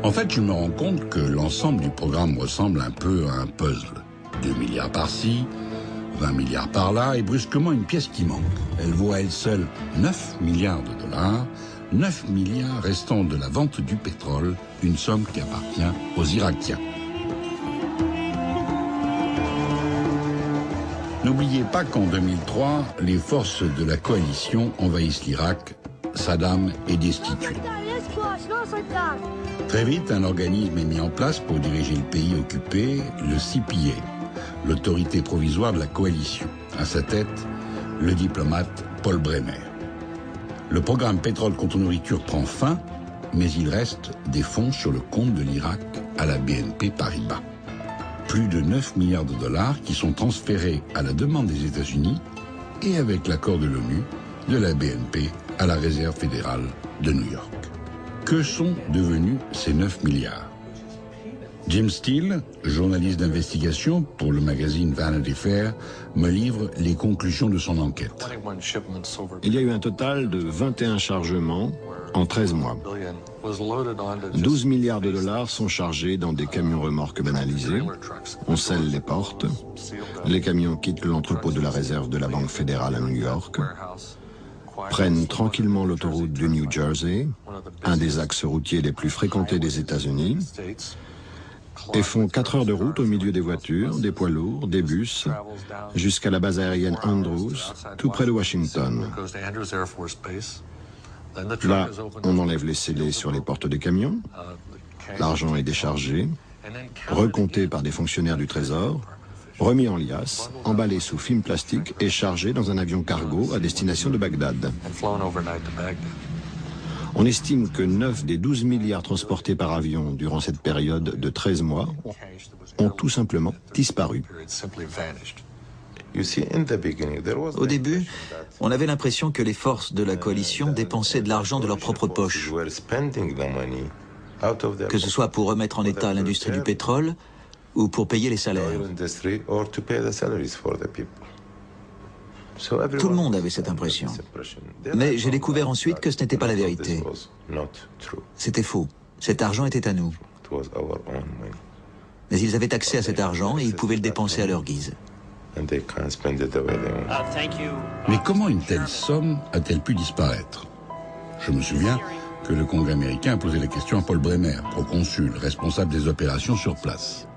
En fait, je me rends compte que l'ensemble du programme ressemble un peu à un puzzle. 2 milliards par-ci, 20 milliards par-là, et brusquement une pièce qui manque. Elle vaut à elle seule 9 milliards de dollars, 9 milliards restant de la vente du pétrole, une somme qui appartient aux Irakiens. N'oubliez pas qu'en 2003, les forces de la coalition envahissent l'Irak. Saddam est destitué. Très vite, un organisme est mis en place pour diriger le pays occupé, le CPA, l'autorité provisoire de la coalition. À sa tête, le diplomate Paul Bremer. Le programme pétrole contre nourriture prend fin, mais il reste des fonds sur le compte de l'Irak à la BNP Paribas. Plus de 9 milliards de dollars qui sont transférés à la demande des États-Unis et avec l'accord de l'ONU, de la BNP à la Réserve fédérale de New York. Que sont devenus ces 9 milliards? Jim Steele, journaliste d'investigation pour le magazine Vanity Fair, me livre les conclusions de son enquête. Il y a eu un total de 21 chargements en 13 mois. 12 milliards de dollars sont chargés dans des camions remorques banalisés. On scelle les portes. Les camions quittent l'entrepôt de la réserve de la Banque fédérale à New York, prennent tranquillement l'autoroute du New Jersey, un des axes routiers les plus fréquentés des États-Unis, et font 4 heures de route au milieu des voitures, des poids lourds, des bus, jusqu'à la base aérienne Andrews, tout près de Washington. Là, on enlève les scellés sur les portes des camions, l'argent est déchargé, recompté par des fonctionnaires du Trésor, remis en liasse, emballé sous film plastique et chargé dans un avion cargo à destination de Bagdad. On estime que 9 des 12 milliards transportés par avion durant cette période de 13 mois ont tout simplement disparu. Au début, on avait l'impression que les forces de la coalition dépensaient de l'argent de leur propre poche, que ce soit pour remettre en état l'industrie du pétrole ou pour payer les salaires. Tout le monde avait cette impression. Mais j'ai découvert ensuite que ce n'était pas la vérité. C'était faux. Cet argent était à nous. Mais ils avaient accès à cet argent et ils pouvaient le dépenser à leur guise. Mais comment une telle somme a-t-elle pu disparaître? Je me souviens que le Congrès américain a posé la question à Paul Bremer, proconsul, responsable des opérations sur place.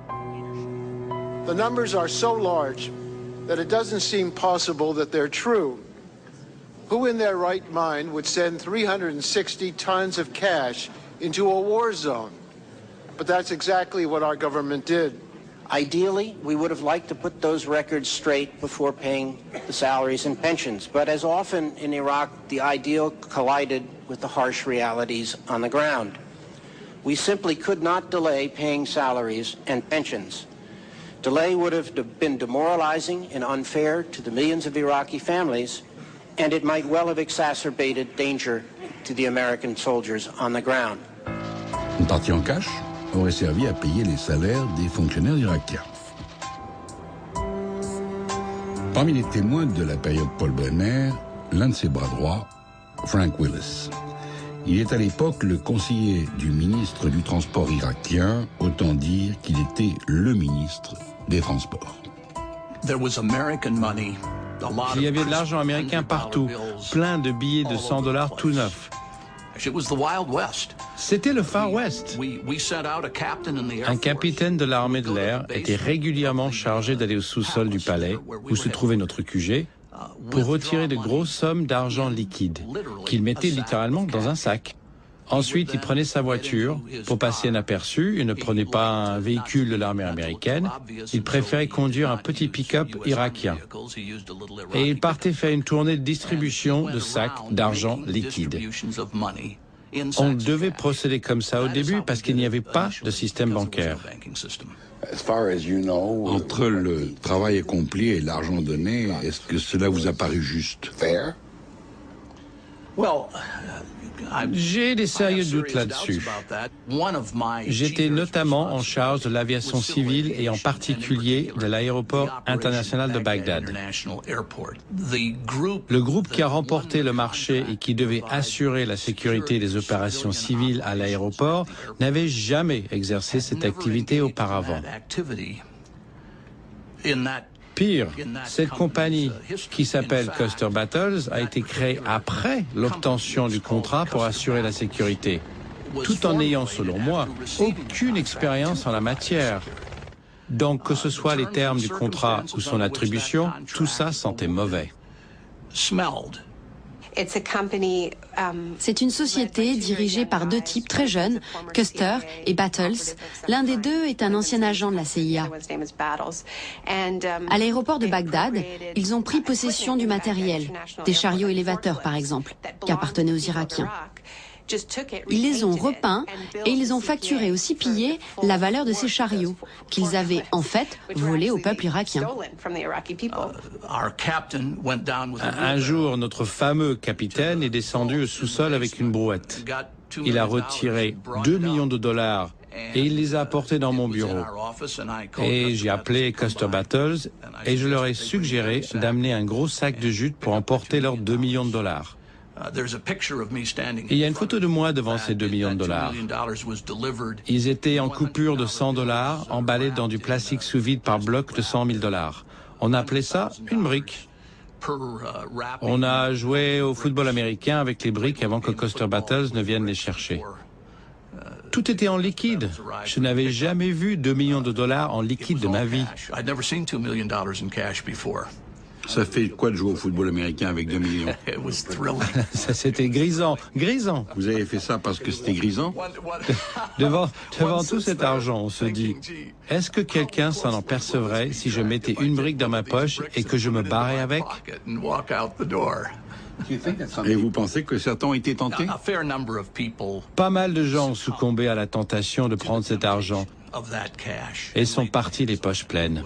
The numbers are so large that it doesn't seem possible that they're true. Who in their right mind would send 360 tons of cash into a war zone? But that's exactly what our government did. Ideally, we would have liked to put those records straight before paying the salaries and pensions. But as often in Iraq, the ideal collided with the harsh realities on the ground. We simply could not delay paying salaries and pensions. Delay would have been demoralizing and unfair to the millions of Iraqi families, and it might well have exacerbated danger to the American soldiers on the ground. Une partie en cash aurait servi à payer les salaires des fonctionnaires irakiens. Parmi les témoins de la période Paul Bremer, l'un de ses bras droits, Frank Willis. Il est à l'époque le conseiller du ministre du Transport irakien, autant dire qu'il était le ministre des Transports. Il y avait de l'argent américain partout, plein de billets de $100 tout neufs. C'était le Far West. Un capitaine de l'armée de l'air était régulièrement chargé d'aller au sous-sol du palais, où se trouvait notre QG, pour retirer de grosses sommes d'argent liquide, qu'il mettait littéralement dans un sac. Ensuite, il prenait sa voiture pour passer inaperçu. Il ne prenait pas un véhicule de l'armée américaine. Il préférait conduire un petit pick-up irakien. Et il partait faire une tournée de distribution de sacs d'argent liquide. On devait procéder comme ça au début parce qu'il n'y avait pas de système bancaire. Entre le travail accompli et l'argent donné, est-ce que cela vous a paru juste? J'ai des sérieux doutes là-dessus. J'étais notamment en charge de l'aviation civile et en particulier de l'aéroport international de Bagdad. Le groupe qui a remporté le marché et qui devait assurer la sécurité des opérations civiles à l'aéroport n'avait jamais exercé cette activité auparavant. Pire, cette compagnie, qui s'appelle Custer Battles, a été créée après l'obtention du contrat pour assurer la sécurité, tout en n'ayant, selon moi, aucune expérience en la matière. Donc, que ce soit les termes du contrat ou son attribution, tout ça sentait mauvais. C'est une société dirigée par deux types très jeunes, Custer et Battles. L'un des deux est un ancien agent de la CIA. À l'aéroport de Bagdad, ils ont pris possession du matériel, des chariots élévateurs par exemple, qui appartenaient aux Irakiens. Ils les ont repeints et ils ont facturé aux CPA la valeur de ces chariots, qu'ils avaient en fait volés au peuple irakien. Un jour, notre fameux capitaine est descendu au sous-sol avec une brouette. Il a retiré $2 millions et il les a apportés dans mon bureau. Et j'ai appelé Custer Battles et je leur ai suggéré d'amener un gros sac de jute pour emporter leurs $2 millions. Il y a une photo de moi devant ces $2 millions. Ils étaient en coupure de $100, emballés dans du plastique sous vide par bloc de $100 000. On appelait ça une brique. On a joué au football américain avec les briques avant que Custer Battles ne vienne les chercher. Tout était en liquide. Je n'avais jamais vu $2 millions en liquide de ma vie. Ça fait quoi de jouer au football américain avec 2 millions? Ça, c'était grisant, grisant. Vous avez fait ça parce que c'était grisant? Devant tout cet argent, on se dit, est-ce que quelqu'un s'en apercevrait si je mettais une brique dans ma poche et que je me barrais avec? Et vous pensez que certains ont été tentés? Pas mal de gens ont succombé à la tentation de prendre cet argent et sont partis les poches pleines.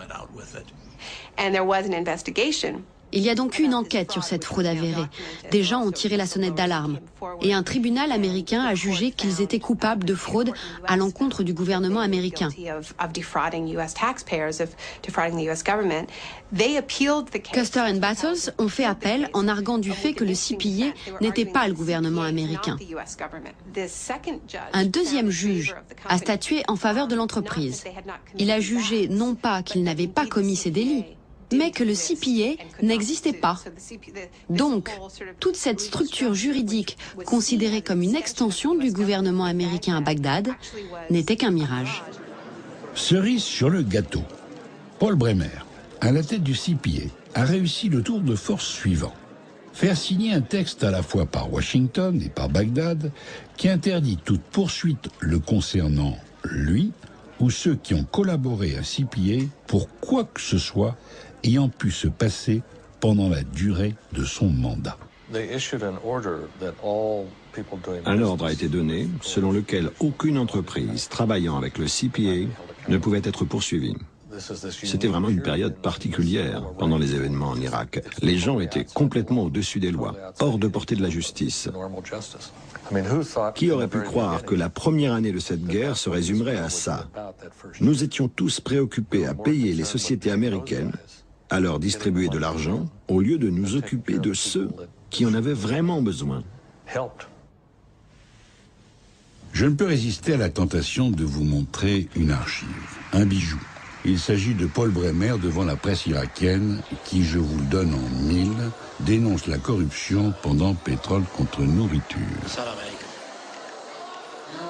Il y a donc eu une enquête sur cette fraude avérée. Des gens ont tiré la sonnette d'alarme. Et un tribunal américain a jugé qu'ils étaient coupables de fraude à l'encontre du gouvernement américain. Custer et Battles ont fait appel en arguant du fait que le CPA n'était pas le gouvernement américain. Un deuxième juge a statué en faveur de l'entreprise. Il a jugé non pas qu'ils n'avaient pas commis ces délits, mais que le CPA n'existait pas. Donc, toute cette structure juridique, considérée comme une extension du gouvernement américain à Bagdad, n'était qu'un mirage. Cerise sur le gâteau. Paul Bremer, à la tête du CPA, a réussi le tour de force suivant. Faire signer un texte à la fois par Washington et par Bagdad qui interdit toute poursuite le concernant, lui, ou ceux qui ont collaboré à CPA pour quoi que ce soit ayant pu se passer pendant la durée de son mandat. Un ordre a été donné selon lequel aucune entreprise travaillant avec le CPA ne pouvait être poursuivie. C'était vraiment une période particulière pendant les événements en Irak. Les gens étaient complètement au-dessus des lois, hors de portée de la justice. Qui aurait pu croire que la première année de cette guerre se résumerait à ça? Nous étions tous préoccupés à payer les sociétés américaines, à leur distribuer de l'argent, au lieu de nous occuper de ceux qui en avaient vraiment besoin. Je ne peux résister à la tentation de vous montrer une archive, un bijou. Il s'agit de Paul Bremer devant la presse irakienne qui, je vous le donne en 1000, dénonce la corruption pendant Pétrole contre nourriture.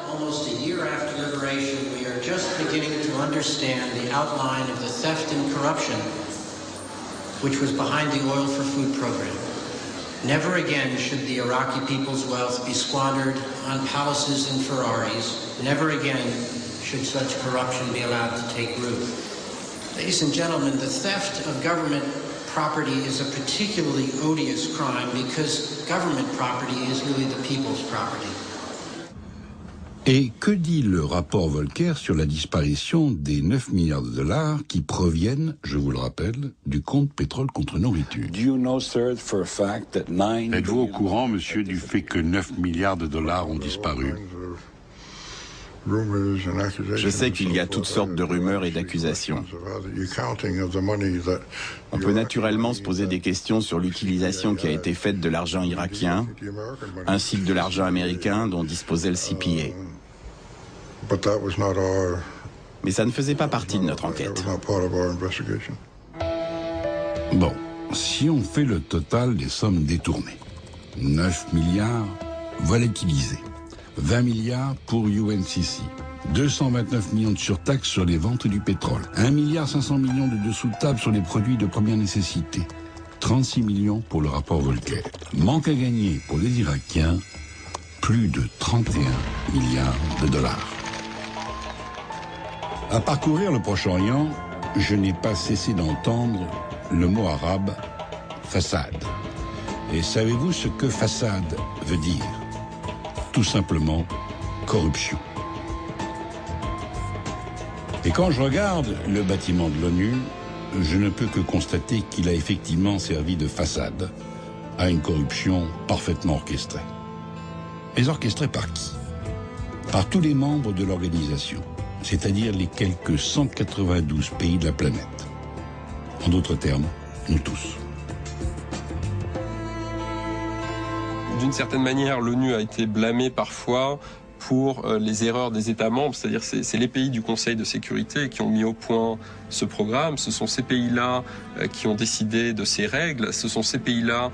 Almost a year after liberation, we are just beginning to understand the outline of the theft and corruption which was behind the Oil for Food program. Never again should the Iraqi people's wealth be squandered on palaces and Ferraris. Never again should such corruption be allowed to take root. Ladies and gentlemen, the theft of government property is a particularly odious crime because government property is really the people's property. Et que dit le rapport Volcker sur la disparition des 9 milliards de dollars qui proviennent, je vous le rappelle, du compte pétrole contre nourriture? Êtes-vous au courant, monsieur, du fait que 9 milliards de dollars ont disparu? Je sais qu'il y a toutes sortes de rumeurs et d'accusations. On peut naturellement se poser des questions sur l'utilisation qui a été faite de l'argent irakien, ainsi que de l'argent américain dont disposait le CPA. Mais ça ne faisait pas partie de notre enquête. Bon, si on fait le total des sommes détournées, 9 milliards volatilisés, 20 milliards pour UNCC, 229 millions de surtaxes sur les ventes du pétrole, 1,5 milliard de dessous de table sur les produits de première nécessité, 36 millions pour le rapport Volcker. Manque à gagner pour les Irakiens, plus de 31 milliards de dollars. À parcourir le Proche-Orient, je n'ai pas cessé d'entendre le mot arabe « façade ». Et savez-vous ce que « façade » veut dire? Tout simplement corruption. Et quand je regarde le bâtiment de l'ONU, je ne peux que constater qu'il a effectivement servi de façade à une corruption parfaitement orchestrée. Mais orchestrée par qui? Par tous les membres de l'organisation, c'est-à-dire les quelques 192 pays de la planète. En d'autres termes, nous tous. D'une certaine manière, l'ONU a été blâmée parfois pour les erreurs des États membres, c'est-à-dire c'est les pays du Conseil de sécurité qui ont mis au point ce programme, ce sont ces pays-là qui ont décidé de ces règles, ce sont ces pays-là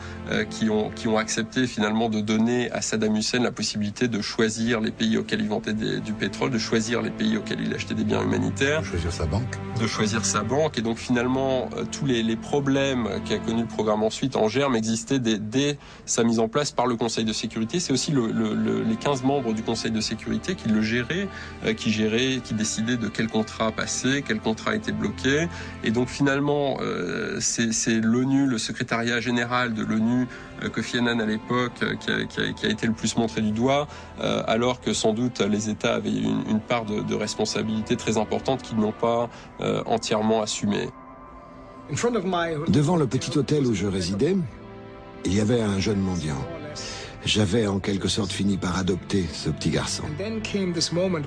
qui ont accepté finalement de donner à Saddam Hussein la possibilité de choisir les pays auxquels il vendait du pétrole, de choisir les pays auxquels il achetait des biens humanitaires. De choisir sa banque. De choisir sa banque. Et donc finalement, tous les problèmes qu'a connu le programme ensuite en germe existaient dès sa mise en place par le Conseil de sécurité. C'est aussi les 15 membres du Conseil de sécurité qui le géraient, qui décidaient de quel contrat passer, quel contrat était bloqué. Et donc finalement, c'est l'ONU, le secrétariat général de l'ONU, Kofi Annan à l'époque, qui a été le plus montré du doigt, alors que sans doute les États avaient une part de responsabilité très importante qu'ils n'ont pas entièrement assumée. Devant le petit hôtel où je résidais, il y avait un jeune mendiant. J'avais en quelque sorte fini par adopter ce petit garçon.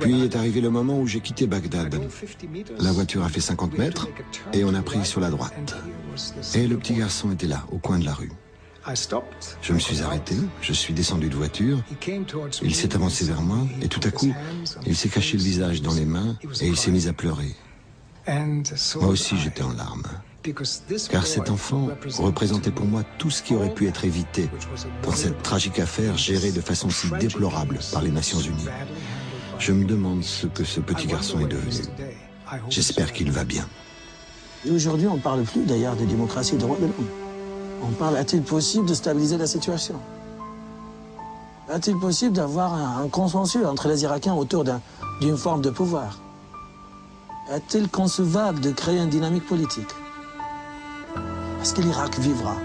Puis est arrivé le moment où j'ai quitté Bagdad. La voiture a fait 50 mètres et on a pris sur la droite. Et le petit garçon était là, au coin de la rue. Je me suis arrêté, je suis descendu de voiture, il s'est avancé vers moi et tout à coup, il s'est caché le visage dans les mains et il s'est mis à pleurer. Moi aussi j'étais en larmes. Car cet enfant représentait pour moi tout ce qui aurait pu être évité dans cette tragique affaire gérée de façon si déplorable par les Nations Unies. Je me demande ce que ce petit garçon est devenu. J'espère qu'il va bien. Et aujourd'hui, on ne parle plus d'ailleurs de démocratie et de droits de l'homme. On parle, est-il possible de stabiliser la situation? Est-il possible d'avoir un consensus entre les Irakiens autour d'une forme de pouvoir? Est-il concevable de créer une dynamique politique? Est-ce que l'Irak vivra?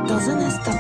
Dans un instant.